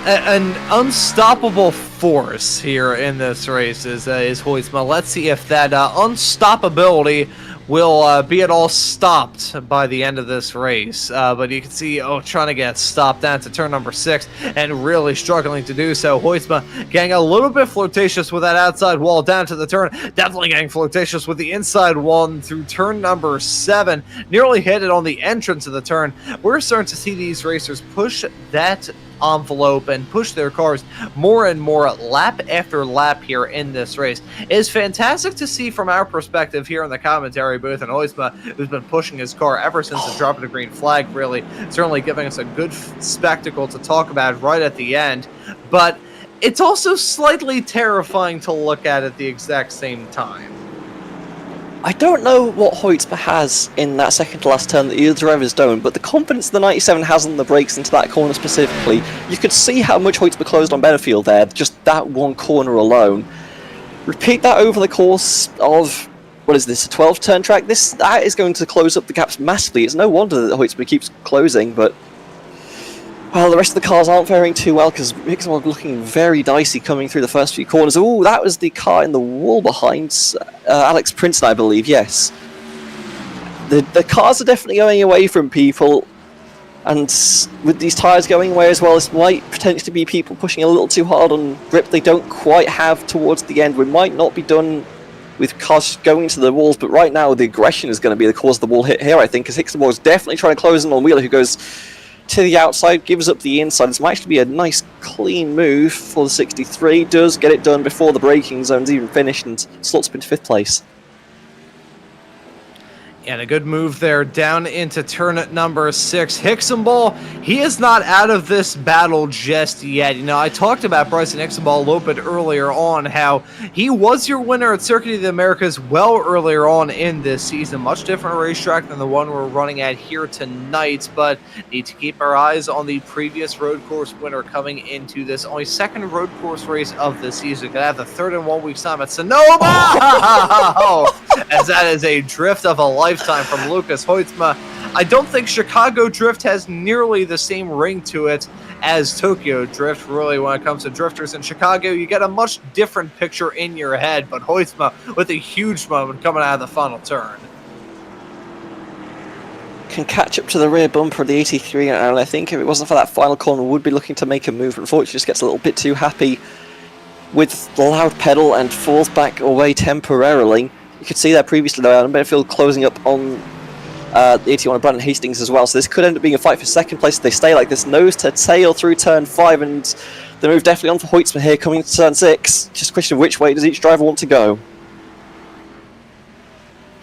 an unstoppable force here in this race is Hoitzma. Let's see if that unstoppability will be at all stopped by the end of this race. But you can see, trying to get stopped down to turn number 6 and really struggling to do so. Hoitzma getting a little bit flirtatious with that outside wall down to the turn. Definitely getting flirtatious with the inside one through turn number 7. Nearly hit it on the entrance of the turn. We're starting to see these racers push that envelope and push their cars more and more lap after lap here in this race. It is fantastic to see from our perspective here in the commentary booth, and Hoitzma, who's been pushing his car ever since the drop of the green flag, really certainly giving us a good spectacle to talk about right at the end. But it's also slightly terrifying to look at the exact same time. I don't know what Hoitzma has in that second to last turn that the other drivers don't, but the confidence the 97 has on the brakes into that corner specifically, you could see how much Hoitzma closed on Benefield there, just that one corner alone. Repeat that over the course of, what is this, a 12-turn track? That is going to close up the gaps massively. It's no wonder that Hoitzma keeps closing, but... well, the rest of the cars aren't faring too well because Mick's looking very dicey coming through the first few corners. Oh, that was the car in the wall behind Alex Princeton, I believe, yes. The cars are definitely going away from people, and with these tyres going away as well, this might potentially be people pushing a little too hard on grip they don't quite have towards the end. We might not be done with cars going to the walls, but right now the aggression is going to be the cause of the wall hit here, I think, because Hickson is definitely trying to close in on Wheeler, who goes to the outside, gives up the inside. This might actually be a nice clean move for the 63. Does get it done before the braking zone's even finished and slots up into 5th place. And a good move there down into turn number 6. Hicksonball, he is not out of this battle just yet. You know, I talked about Bryson Hicksonball a little bit earlier on, how he was your winner at Circuit of the Americas well earlier on in this season. Much different racetrack than the one we're running at here tonight, but need to keep our eyes on the previous road course winner coming into this only second road course race of the season. Gonna have the third in 1 week's time at Sonoma! As that is a drift of a lifetime from Lucas Hoytsma. I don't think Chicago Drift has nearly the same ring to it as Tokyo Drift. Really, when it comes to drifters in Chicago, you get a much different picture in your head, but Hoytsma with a huge moment coming out of the final turn. Can catch up to the rear bumper of the 83, and I think if it wasn't for that final corner, would be looking to make a move. Unfortunately, just gets a little bit too happy with the loud pedal and falls back away temporarily. You could see that previously, though, Adam Benefield closing up on the 81 of Brandon Hastings as well, so this could end up being a fight for second place if they stay like this, nose to tail through turn 5, and the move definitely on for Hoytsma here coming into turn 6. Just a question of which way does each driver want to go.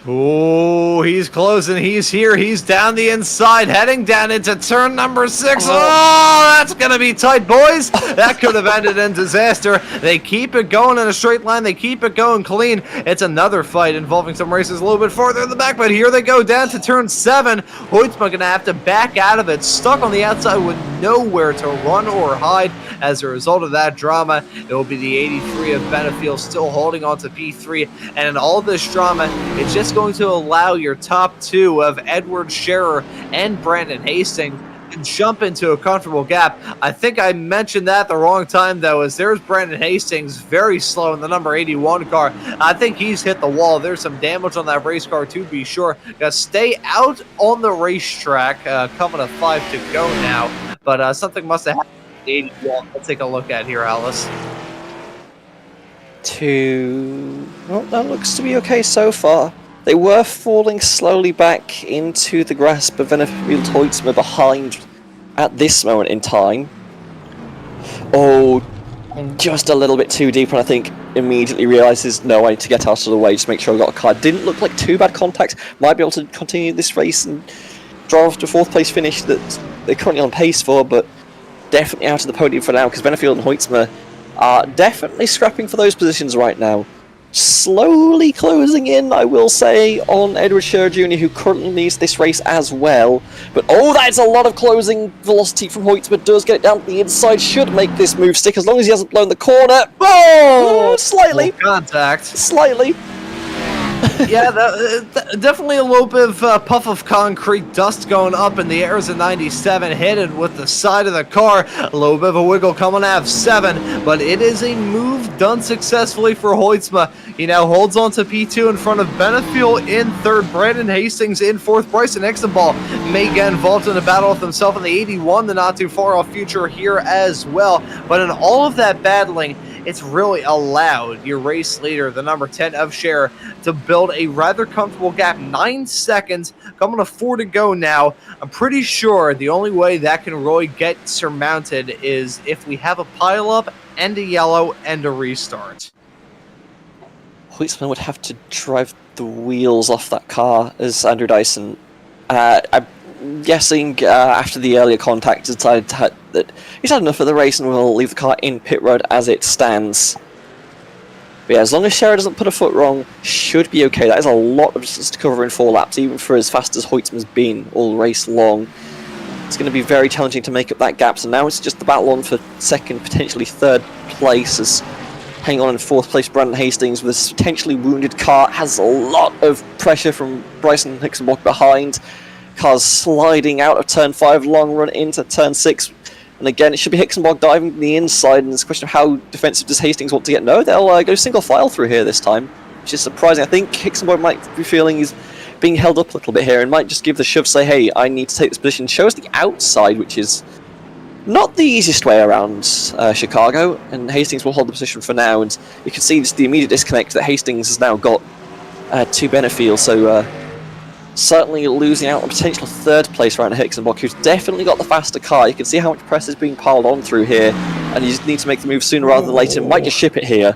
Oh, he's closing. He's here. He's down the inside, heading down into turn number 6. Oh, that's going to be tight, boys. That could have ended in disaster. They keep it going in a straight line. They keep it going clean. It's another fight involving some races a little bit farther in the back, but here they go down to turn 7. Hoytsma going to have to back out of it, stuck on the outside with nowhere to run or hide. As a result of that drama, it will be the 83 of Benefield still holding on to P3. And in all this drama, it's just going to allow your top 2 of Edward Scherer and Brandon Hastings to jump into a comfortable gap. I think I mentioned that the wrong time, though, as there's Brandon Hastings very slow in the number 81 car. I think he's hit the wall. There's some damage on that race car, to be sure. Got to stay out on the racetrack, coming to 5 to go now. But something must have happened. 81. Let's take a look at here, Alice. Well, that looks to be okay so far. They were falling slowly back into the grasp of Benefield Hoytsma behind at this moment in time. Oh, just a little bit too deep, and I think immediately realises, no, I need to get out of the way, just make sure I've got a car. Didn't look like too bad contact. Might be able to continue this race and drive to 4th place finish that they're currently on pace for, but definitely out of the podium for now, because Benefield and Hoytsma are definitely scrapping for those positions right now. Slowly closing in, I will say, on Edward Scherer Jr., who currently leads this race as well. But oh, that's a lot of closing velocity from Hoytsma. Does get it down to the inside, should make this move stick as long as he hasn't blown the corner. Oh, slightly. Contact. Slightly. Yeah, definitely a little bit of puff of concrete dust going up in the air as a 97 hit it with the side of the car. A little bit of a wiggle coming out of 7, but it is a move done successfully for Hoytsma. He now holds on to P2 in front of Benefield in 3rd, Brandon Hastings in 4th, Bryson Hicksonball may get involved in a battle with himself in the 81, the not too far off future here as well. But in all of that battling, it's really allowed your race leader, the number 10 of Scherer, to build a rather comfortable gap. 9 seconds, coming to 4 to go now. I'm pretty sure the only way that can really get surmounted is if we have a pileup and a yellow and a restart. Hoytsma would have to drive the wheels off that car as Andrew Dyson. I'm guessing after the earlier contact decided that he's had enough of the race and will leave the car in pit road as it stands. But yeah, as long as Scherer doesn't put a foot wrong, should be okay. That is a lot of distance to cover in 4 laps, even for as fast as Hoytsma's been all race long. It's going to be very challenging to make up that gap, so now it's just the battle on for 2nd, potentially 3rd place, as hanging on in 4th place, Brandon Hastings with a potentially wounded car has a lot of pressure from Bryson Hicksonball behind. Car's sliding out of turn 5, long run into turn 6. And again, it should be Hicksonball diving the inside, and it's a question of how defensive does Hastings want to get. No, they'll go single file through here this time, which is surprising. I think Hicksonball might be feeling he's being held up a little bit here and might just give the shove, say, hey, I need to take this position. Shows the outside, which is not the easiest way around Chicago, and Hastings will hold the position for now. And you can see just the immediate disconnect that Hastings has now got to Benefield, so certainly losing out on potential 3rd place right now, Hicksonball, who's definitely got the faster car. You can see how much press is being piled on through here, and you just need to make the move sooner rather than later. Might just ship it here.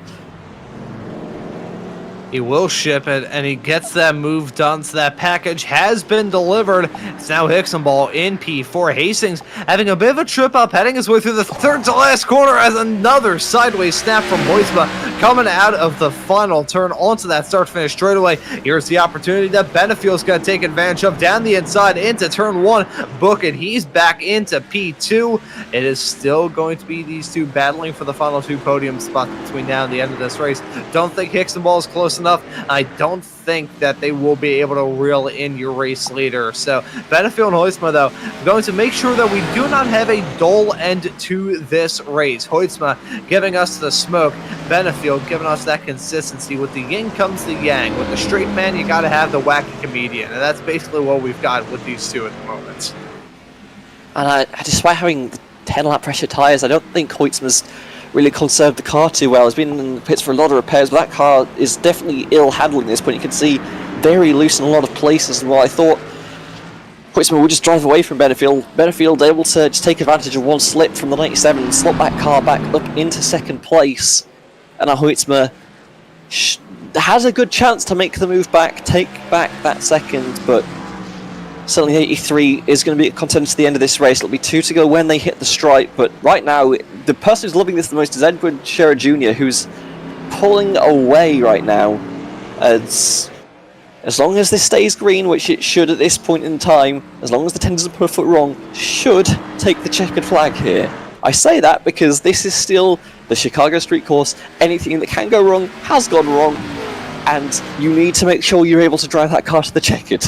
He will ship it, and he gets that move done, so that package has been delivered. It's now Hicksonball in P4. Hastings having a bit of a trip up, heading his way through the third to last corner as another sideways snap from Hoytsma coming out of the final turn onto that start-finish straightaway. Here's the opportunity that Benefield's going to take advantage of down the inside into turn 1. Book it. He's back into P2. It is still going to be these two battling for the final 2 podium spots between now and the end of this race. Don't think Hicksonball is close enough. I don't think that they will be able to reel in your race leader. So Benefield and Hoytsma, though, going to make sure that we do not have a dull end to this race. Hoytsma giving us the smoke, Benefield giving us that consistency. With the yin comes the yang. With the straight man, you got to have the wacky comedian, and that's basically what we've got with these two at the moment. And despite having 10-lap pressure tyres, I don't think Hoytsma's really conserved the car too well. He's been in the pits for a lot of repairs, but that car is definitely ill handling at this point. You can see very loose in a lot of places, and while I thought Hoytsma would just drive away from Benefield able to just take advantage of one slip from the 97 and slot that car back up into second place. And now Hoytsma has a good chance to make the move back, take back that second, but certainly 83 is going to be a contender to the end of this race. It'll be 2 to go when they hit the stripe, but right now, the person who's loving this the most is Edward Scherer Jr., who's pulling away right now. As long as this stays green, which it should at this point in time, as long as the 10 doesn't put a foot wrong, should take the checkered flag here. I say that because this is still the Chicago street course. Anything that can go wrong has gone wrong, and you need to make sure you're able to drive that car to the checkered.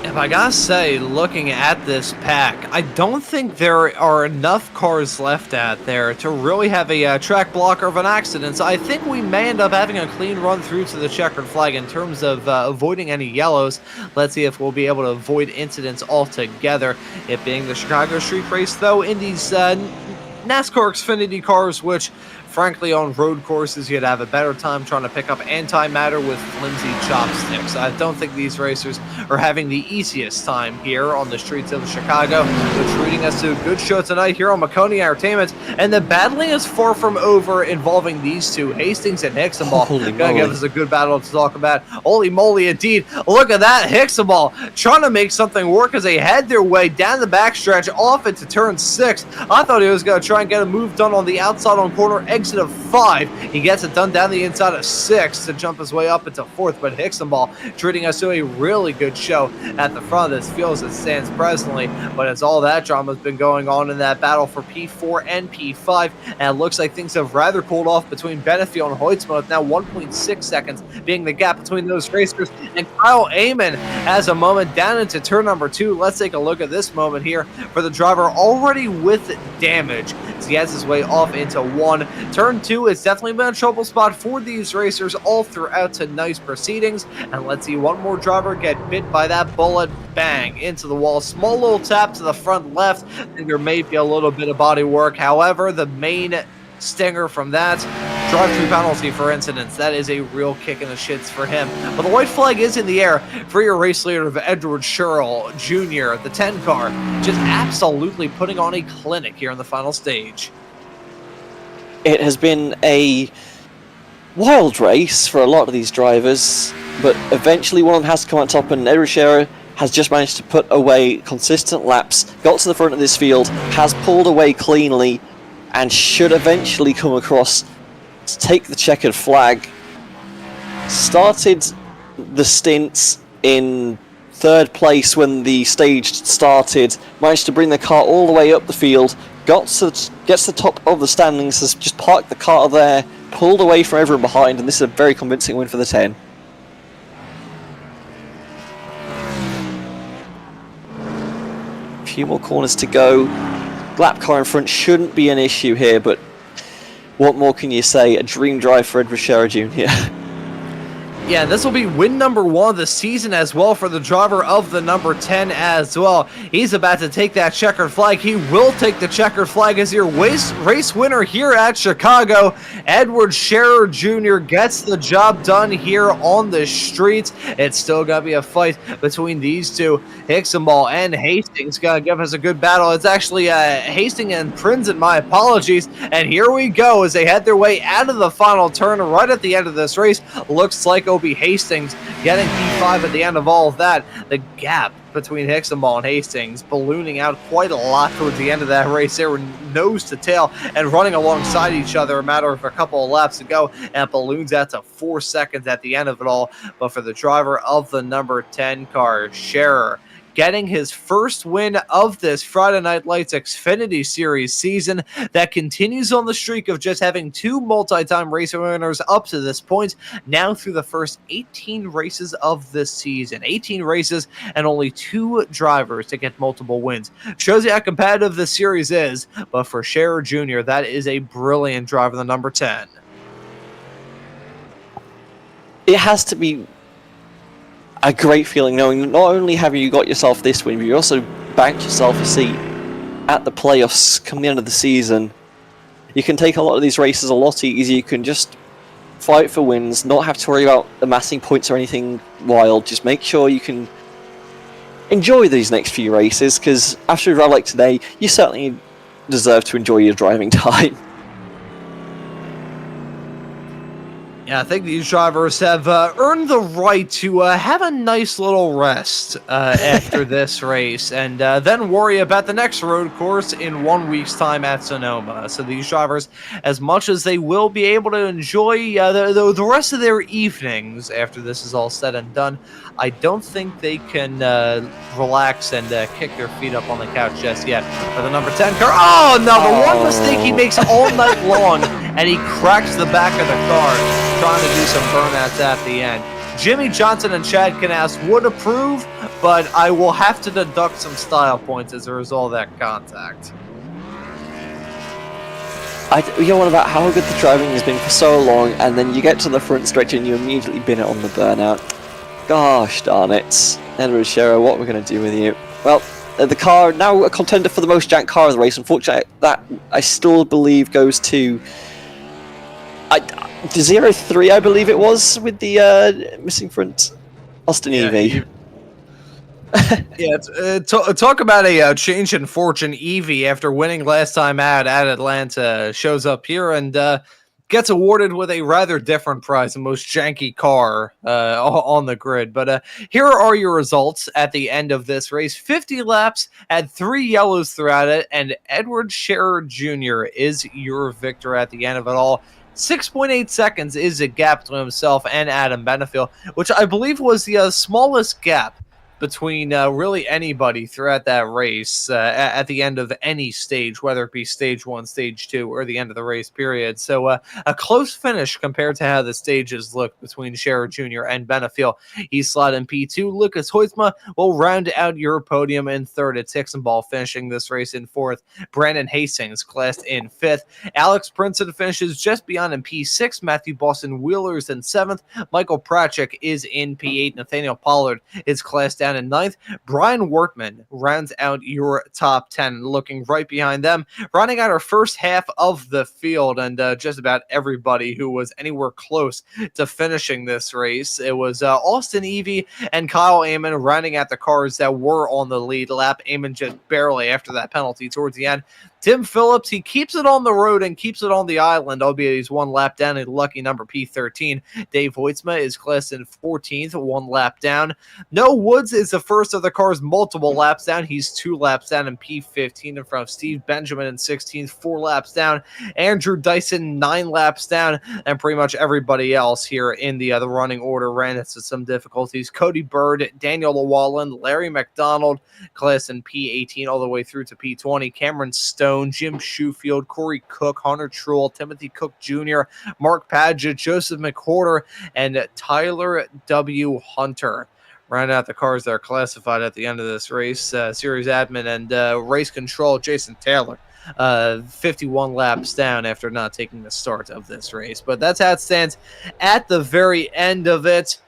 If I gotta say, looking at this pack, I don't think there are enough cars left out there to really have a track blocker of an accident. So I think we may end up having a clean run through to the checkered flag in terms of avoiding any yellows. Let's see if we'll be able to avoid incidents altogether. It being the Chicago Street Race, though, in these NASCAR Xfinity cars, which frankly on road courses you'd have a better time trying to pick up antimatter with flimsy chopsticks. I don't think these racers are having the easiest time here on the streets of Chicago. They're treating us to a good show tonight here on Maconi Entertainment, and the battling is far from over involving these two, Hastings and Hicksonball. Gonna give us a good battle to talk about. Holy moly indeed. Look at that, Hicksonball trying to make something work as they head their way down the backstretch off into turn 6. I thought he was going to try and get a move done on the outside on corner exit of 5. He gets it done down the inside of 6 to jump his way up into 4th, but Hicksonball treating us to a really good show at the front of this field as it stands presently. But as all that drama has been going on in that battle for P4 and P5, and it looks like things have rather cooled off between Benefield and Hoytsma, with now 1.6 seconds being the gap between those racers. And Kyle Amon has a moment down into turn number 2. Let's take a look at this moment here for the driver already with damage as he has his way off into 1. Turn 2 has definitely been a trouble spot for these racers all throughout tonight's proceedings. And let's see one more driver get bit by that bullet. Bang into the wall. Small little tap to the front left. I think there may be a little bit of body work. However, the main stinger from that, drive-through penalty for incidents. That is a real kick in the shits for him. But the white flag is in the air for your race leader of Edward Scherer Jr., the 10 car, just absolutely putting on a clinic here in the final stage. It has been a wild race for a lot of these drivers, but eventually one of them has to come on top, and Edward Scherer has just managed to put away consistent laps, got to the front of this field, has pulled away cleanly, and should eventually come across to take the checkered flag. Started the stints in 3rd place when the stage started, managed to bring the car all the way up the field, gets to the top of the standings, has just parked the car there, pulled away from everyone behind, and this is a very convincing win for the 10. A few more corners to go. Lap car in front shouldn't be an issue here, but what more can you say? A dream drive for Edward Scherer Jr. Yeah, this will be win number 1 of the season as well for the driver of the number 10 as well. He's about to take that checkered flag. He will take the checkered flag as your race winner here at Chicago. Edward Scherer Jr. gets the job done here on the streets. It's still going to be a fight between these two. Hicksonball and Hastings going to give us a good battle. It's actually Hastings and Princeton, my apologies. And here we go as they head their way out of the final turn right at the end of this race. Looks like Obie Hastings getting P5 at the end of all of that. The gap between Hicksonball and Hastings ballooning out quite a lot towards the end of that race. They were nose to tail and running alongside each other a matter of a couple of laps to go, and balloons out to 4 seconds at the end of it all. But for the driver of the number 10 car, Scherer, getting his first win of this Friday Night Lights Xfinity Series season that continues on the streak of just having 2 multi-time race winners up to this point, now through the first 18 races of this season. 18 races and only 2 drivers to get multiple wins. Shows you how competitive this series is, but for Scherer Jr., that is a brilliant driver, the number 10. It has to be a great feeling knowing that not only have you got yourself this win, but you also banked yourself a seat at the playoffs come the end of the season. You can take a lot of these races a lot easier. You can just fight for wins, not have to worry about amassing points or anything wild. Just make sure you can enjoy these next few races, because after a drive like today, you certainly deserve to enjoy your driving time. Yeah, I think these drivers have earned the right to have a nice little rest after this race, and then worry about the next road course in 1 week's time at Sonoma. So these drivers, as much as they will be able to enjoy the rest of their evenings after this is all said and done, I don't think they can relax and kick their feet up on the couch just yet. For the number 10 car, oh no, the one mistake he makes all night long, and he cracks the back of the car, trying to do some burnouts at the end. Jimmy Johnson and Chad Knaus would approve, but I will have to deduct some style points as a result of that contact. You know what about how good the driving has been for so long, and then you get to the front stretch and you immediately bin it on the burnout. Gosh darn it. Edward Scherer, what we're going to do with you? Well, the car, now a contender for the most janked car of the race. Unfortunately, that I still believe goes to the 03, I believe it was, with the missing front Austin Evie. Yeah, talk about a change in fortune. Evie, after winning last time out at Atlanta, shows up here and gets awarded with a rather different prize, the most janky car on the grid. But here are your results at the end of this race. 50 laps, had 3 yellows throughout it, and Edward Scherer Jr. is your victor at the end of it all. 6.8 seconds is a gap to himself and Adam Benefiel, which I believe was the smallest gap between really anybody throughout that race at the end of any stage, whether it be stage 1, stage 2, or the end of the race period. So a close finish compared to how the stages look between Scherer Jr. and Benefiel. He's slotted in P2. Lucas Hoytsma will round out your podium in 3rd. It's Hicksonball finishing this race in 4th. Brandon Hastings classed in 5th. Alex Princeton finishes just beyond in P6. Matthew Boston Wheeler's in 7th. Michael Prachik is in P8. Nathaniel Pollard is classed down in 9th. Brian Wortman rounds out your top 10. Looking right behind them, rounding out our first half of the field, and just about everybody who was anywhere close to finishing this race. It was Austin Evie and Kyle Amon rounding out the cars that were on the lead lap. Amon just barely after that penalty towards the end. Tim Phillips, he keeps it on the road and keeps it on the island, albeit he's 1 lap down in lucky number P13. Dave Hoytsma is classed in 14th, 1 lap down. Noah Woods is the first of the cars multiple laps down. He's 2 laps down in P15 in front of Steve Benjamin in 16th, 4 laps down. Andrew Dyson, 9 laps down, and pretty much everybody else here in the running order ran into some difficulties. Cody Bird, Daniel Llewellyn, Larry McDonald, classed in P18 all the way through to P20. Cameron Stone, Jim Shoefield, Corey Cook, Hunter Truell, Timothy Cook Jr., Mark Padgett, Joseph McWhorter, and Tyler W. Hunter round out the cars that are classified at the end of this race. Series admin and race control, Jason Taylor, 51 laps down after not taking the start of this race. But that's how it stands at the very end of it.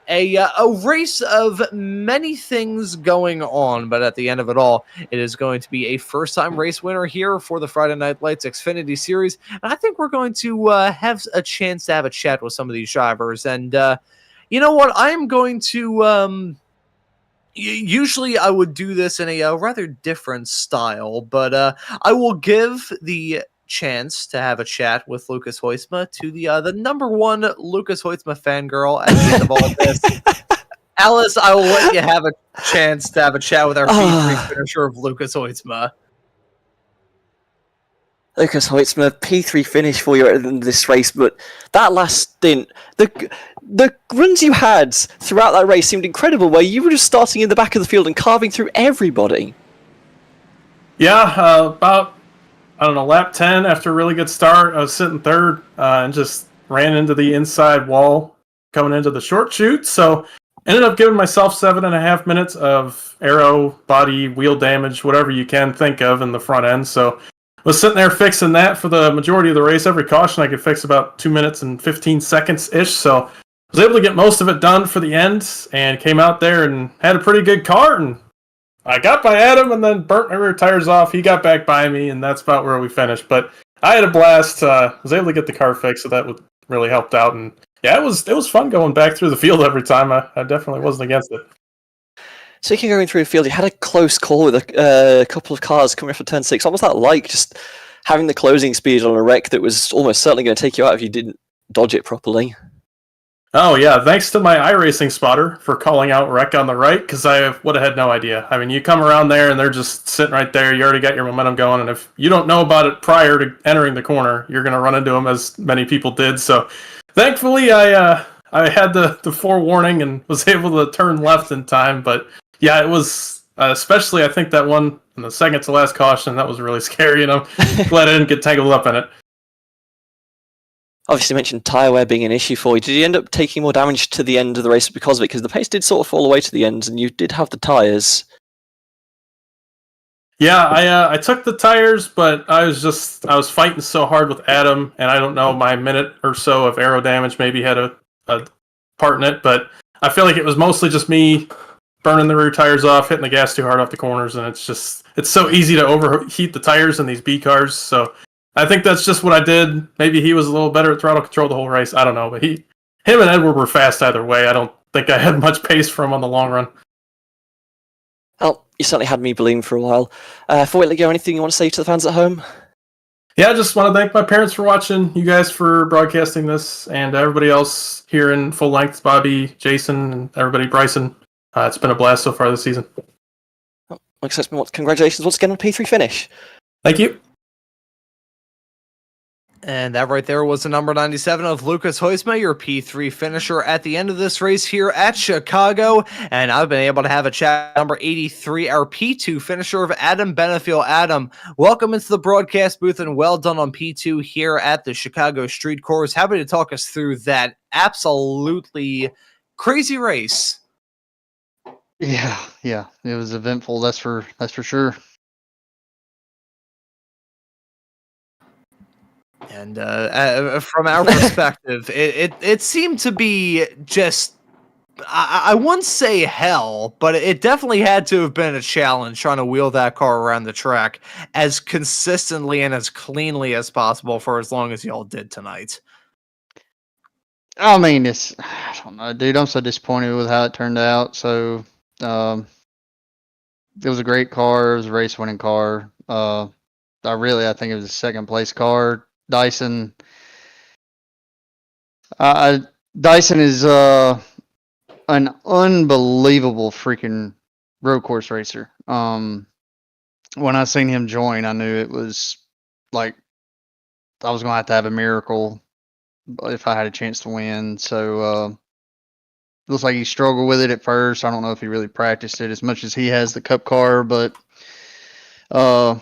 A race of many things going on, but at the end of it all, it is going to be a first-time race winner here for the Friday Night Lights Xfinity Series. And I think we're going to have a chance to have a chat with some of these drivers. And you know what? I am going to... usually I would do this in a rather different style, but I will give the chance to have a chat with Lucas Hoysma to the number one Lucas Hoysma fangirl at the end of all this. Alice, I will let you have a chance to have a chat with our P3 finisher of Lucas Hoysma. Lucas Hoytsma, P3 finish for you at the end of this race, but that last stint, the runs you had throughout that race seemed incredible, where you were just starting in the back of the field and carving through everybody. Yeah, about, I don't know, lap 10 after a really good start, I was sitting third and just ran into the inside wall coming into the short chute, so ended up giving myself 7.5 minutes of aero, body, wheel damage, whatever you can think of in the front end, so was sitting there fixing that for the majority of the race. Every caution I could fix about 2 minutes and 15 seconds-ish, so was able to get most of it done for the end and came out there and had a pretty good car, and I got by Adam and then burnt my rear tires off. He got back by me, and that's about where we finished. But I had a blast. Was able to get the car fixed, so that really helped out. And yeah, it was fun going back through the field every time. I definitely wasn't against it. Speaking of going through the field, you had a close call with a couple of cars coming off of turn 6. What was that like, just having the closing speed on a wreck that was almost certainly going to take you out if you didn't dodge it properly? Oh, yeah. Thanks to my iRacing spotter for calling out wreck on the right, because I would have had no idea. I mean, you come around there and they're just sitting right there. You already got your momentum going, and if you don't know about it prior to entering the corner, you're going to run into them, as many people did. So thankfully, I had the forewarning and was able to turn left in time, but yeah, it was, especially I think that one in the second to last caution, that was really scary, glad I didn't get tangled up in it. Obviously, you mentioned tyre wear being an issue for you. Did you end up taking more damage to the end of the race because of it? Because the pace did sort of fall away to the end, and you did have the tyres. Yeah, I took the tires, but I was fighting so hard with Adam, and I don't know, my minute or so of aero damage maybe had a part in it, but I feel like it was mostly just me burning the rear tires off, hitting the gas too hard off the corners, and it's so easy to overheat the tires in these B cars, so I think that's just what I did. Maybe he was a little better at throttle control the whole race, I don't know, but him and Edward were fast either way. I don't think I had much pace for him on the long run. Well, you certainly had me believing for a while. Before we let go, anything you want to say to the fans at home? Yeah, I just want to thank my parents for watching, you guys for broadcasting this, and everybody else here in full length, Bobby, Jason, and everybody, Bryson. It's been a blast so far this season. Congratulations once again on P3 finish. Thank you. And that right there was the number 97 of Lucas Hoysma, your P3 finisher at the end of this race here at Chicago. And I've been able to have a chat number 83, our P2 finisher of Adam Benefiel. Adam, welcome into the broadcast booth and well done on P2 here at the Chicago Street Course. Happy to talk us through that absolutely crazy race. Yeah, it was eventful. That's for sure. And from our perspective, it seemed to be just, I wouldn't say hell, but it definitely had to have been a challenge trying to wheel that car around the track as consistently and as cleanly as possible for as long as y'all did tonight. I mean, I don't know, dude. I'm so disappointed with how it turned out. So, it was a great car. It was a race-winning car. I think it was a second-place car. Dyson is an unbelievable freaking road course racer. When I seen him join, I knew it was like I was gonna have to have a miracle if I had a chance to win. So looks like he struggled with it at first. I don't know if he really practiced it as much as he has the Cup car, but I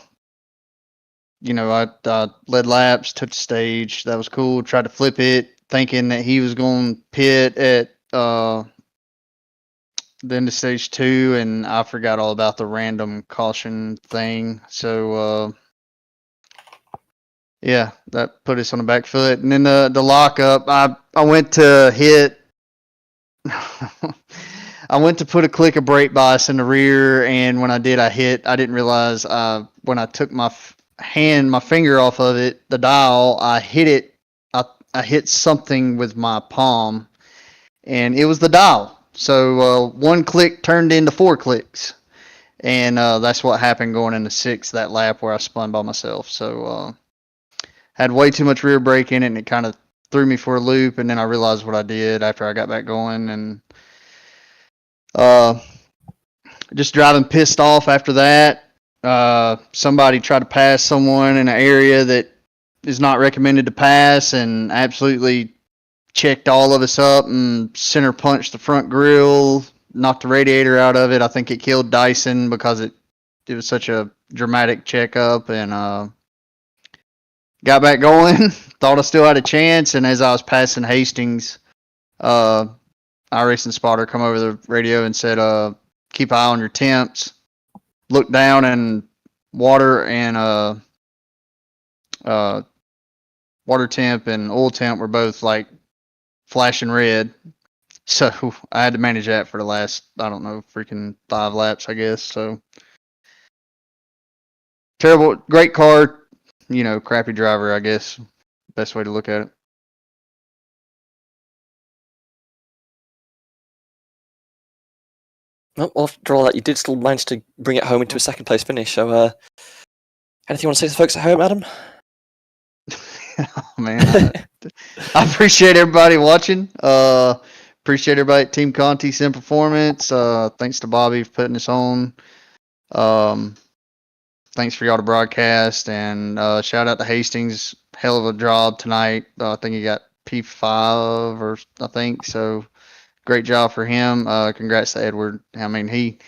led laps, took the stage. That was cool. Tried to flip it, thinking that he was going to pit at the end of stage 2, and I forgot all about the random caution thing. So Yeah, that put us on the back foot. And then the lockup, I went to hit. I went to put a click of brake bias in the rear, and when I did, I didn't realize when I took my finger off of it, the dial, I hit it. I hit something with my palm, and it was the dial. So one click turned into 4 clicks, and that's what happened going into 6th that lap where I spun by myself. So had way too much rear brake in it, and it kind of threw me for a loop. And then I realized what I did after I got back going, and just driving pissed off after that. Somebody tried to pass someone in an area that is not recommended to pass, and absolutely checked all of us up and center punched the front grille, knocked the radiator out of it. I think it killed Dyson because it was such a dramatic checkup, and got back going. Thought I still had a chance, and as I was passing Hastings, iRacing spotter come over the radio and said, keep an eye on your temps. Look down, and water temp and oil temp were both like flashing red. So I had to manage that for the last, I don't know, freaking 5 laps, I guess. So terrible, great car, crappy driver, I guess. Best way to look at it. Well, after all that, you did still manage to bring it home into a second place finish. So, anything you want to say to the folks at home, Adam? Oh, man, I appreciate everybody watching. Appreciate everybody at Team Conti Sim Performance. Thanks to Bobby for putting us on. Thanks for y'all to broadcast, and shout out to Hastings. Hell of a job tonight. I think he got P5 or I think so. Great job for him. Congrats to Edward. I mean, he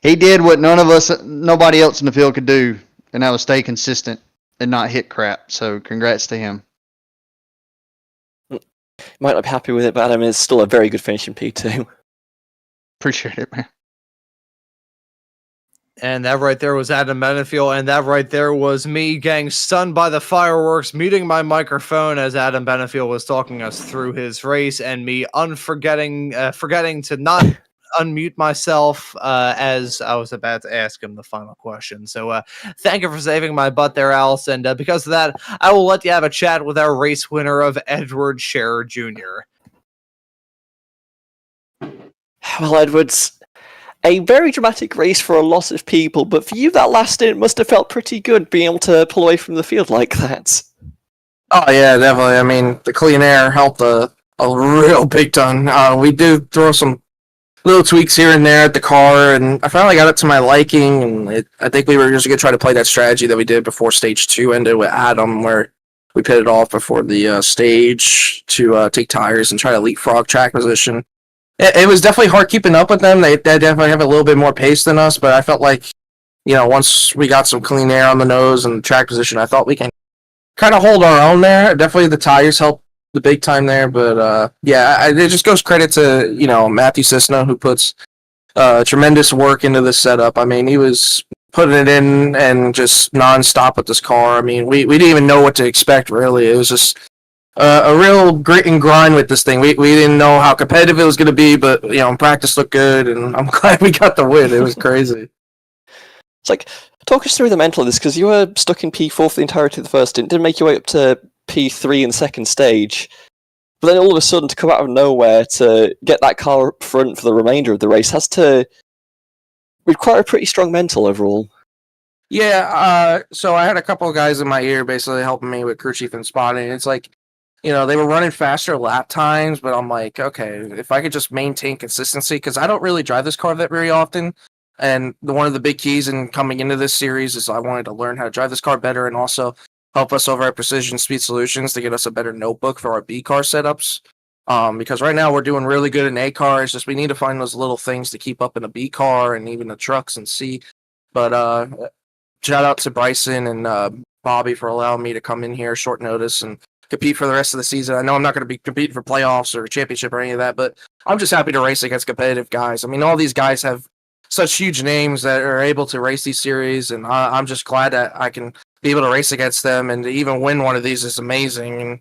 did what nobody else in the field could do, and that was stay consistent and not hit crap. So congrats to him. Might not be happy with it, but Adam is still a very good finish in P2. Appreciate it, man. And that right there was Adam Benefiel, and that right there was me getting stunned by the fireworks, muting my microphone as Adam Benefiel was talking us through his race, and me forgetting to not unmute myself as I was about to ask him the final question. So thank you for saving my butt there, Alice, and because of that, I will let you have a chat with our race winner of Edward Scherer Jr. Well, Edwards, a very dramatic race for a lot of people, but for you, that last stint must have felt pretty good being able to pull away from the field like that. Oh, yeah, definitely. I mean, the clean air helped a real big ton. We did throw some little tweaks here and there at the car, and I finally got it to my liking, and I think we were just going to try to play that strategy that we did before Stage 2 ended with Adam, where we pitted off before the stage to take tires and try to leapfrog track position. It was definitely hard keeping up with them. They definitely have a little bit more pace than us, but I felt like, once we got some clean air on the nose and track position, I thought we can kind of hold our own there. Definitely the tires helped the big time there, but it just goes credit to, Matthew Cisna, who puts tremendous work into this setup. I mean, he was putting it in and just nonstop with this car. I mean, we didn't even know what to expect, really. It was just a real grit and grind with this thing. We didn't know how competitive it was going to be, but practice looked good, and I'm glad we got the win. It was crazy. It's like, talk us through the mental of this, because you were stuck in P4 for the entirety of the first stint, didn't make your way up to P3 in the second stage, but then all of a sudden to come out of nowhere to get that car up front for the remainder of the race has to require a pretty strong mental overall. Yeah, so I had a couple of guys in my ear basically helping me with crew chief and spotting. It's like, they were running faster lap times, but I'm like, okay, if I could just maintain consistency, because I don't really drive this car that very often, and one of the big keys in coming into this series is I wanted to learn how to drive this car better and also help us over at Precision Speed Solutions to get us a better notebook for our B car setups. Because right now we're doing really good in A car. It's just we need to find those little things to keep up in a B car and even the trucks and C. But shout out to Bryson and Bobby for allowing me to come in here short notice and compete for the rest of the season. I know I'm not going to be competing for playoffs or championship or any of that, but I'm just happy to race against competitive guys. I mean, all these guys have such huge names that are able to race these series, and I'm just glad that I can be able to race against them and to even win one of these is amazing. And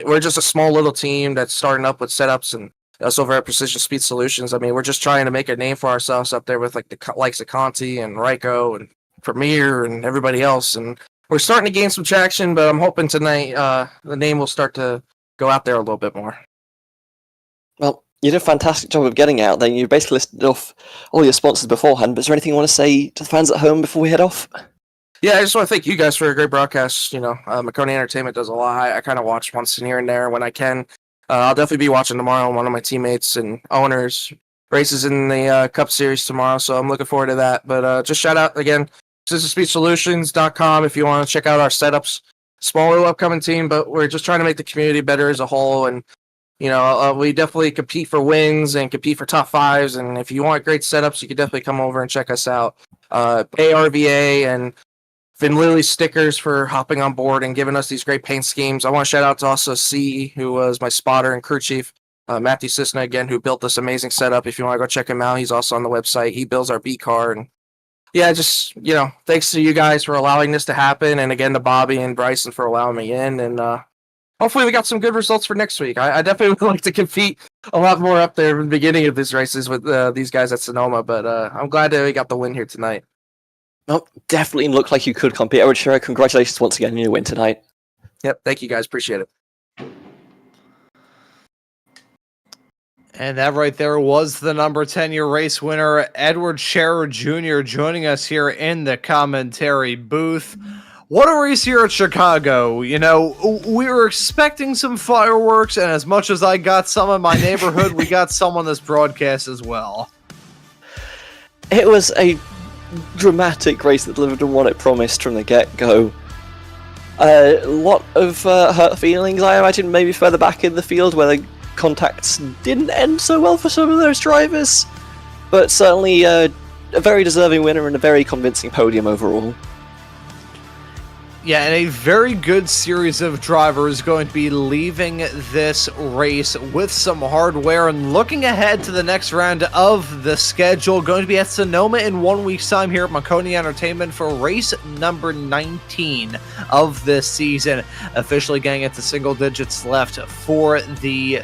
we're just a small little team that's starting up with setups and us over at Precision Speed Solutions. I mean, we're just trying to make a name for ourselves up there with like the likes of Conti and Ryko and Premier and everybody else. And we're starting to gain some traction, but I'm hoping tonight the name will start to go out there a little bit more. Well, you did a fantastic job of getting out there. You basically listed off all your sponsors beforehand, but is there anything you want to say to the fans at home before we head off? Yeah, I just want to thank you guys for a great broadcast. Maconi Entertainment does a lot. I kind of watch once in here and there when I can. I'll definitely be watching tomorrow. One of my teammates and owners races in the Cup Series tomorrow, so I'm looking forward to that. But just shout out again, SystemSpeedSolutions.com if you want to check out our setups. Small little upcoming team, but we're just trying to make the community better as a whole. And we definitely compete for wins and compete for top fives. And if you want great setups, you can definitely come over and check us out. ARVA and Finn Lilly stickers for hopping on board and giving us these great paint schemes. I want to shout out to also C, who was my spotter and crew chief. Matthew Cisna, again, who built this amazing setup. If you want to go check him out, he's also on the website. He builds our B car. And yeah, just, thanks to you guys for allowing this to happen. And again, to Bobby and Bryson for allowing me in. And hopefully we got some good results for next week. I definitely would like to compete a lot more up there in the beginning of these races with these guys at Sonoma. But I'm glad that we got the win here tonight. Well, definitely looked like you could compete. I would share congratulations once again on your win tonight. Yep, thank you guys. Appreciate it. And that right there was the number 10-year race winner, Edward Scherer Jr., joining us here in the commentary booth. What a race here at Chicago. We were expecting some fireworks, and as much as I got some in my neighborhood, we got some on this broadcast as well. It was a dramatic race that delivered on what it promised from the get-go. A lot of hurt feelings, I imagine, maybe further back in the field where the contacts didn't end so well for some of those drivers, but certainly a very deserving winner and a very convincing podium overall. Yeah, and a very good series of drivers going to be leaving this race with some hardware and looking ahead to the next round of the schedule. Going to be at Sonoma in 1 week's time here at Maconi Entertainment for race number 19 of this season. Officially getting it to single digits left for the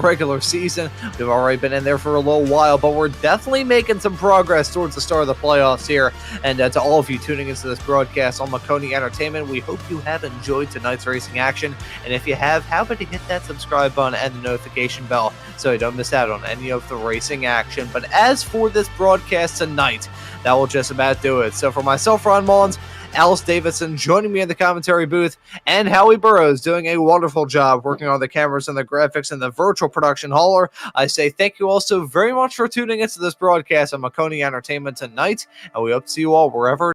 regular season. We've already been in there for a little while, but we're definitely making some progress towards the start of the playoffs here. And to all of you tuning into this broadcast on Maconi Entertainment, we hope you have enjoyed tonight's racing action. And if you have, how about you hit that subscribe button and the notification bell so you don't miss out on any of the racing action. But as for this broadcast tonight, that will just about do it. So for myself, Ron Mullins, Alice Davidson joining me in the commentary booth, and Howie Burrows doing a wonderful job working on the cameras and the graphics and the virtual production hauler, I say thank you all so very much for tuning into this broadcast on Maconi Entertainment tonight, and we hope to see you all wherever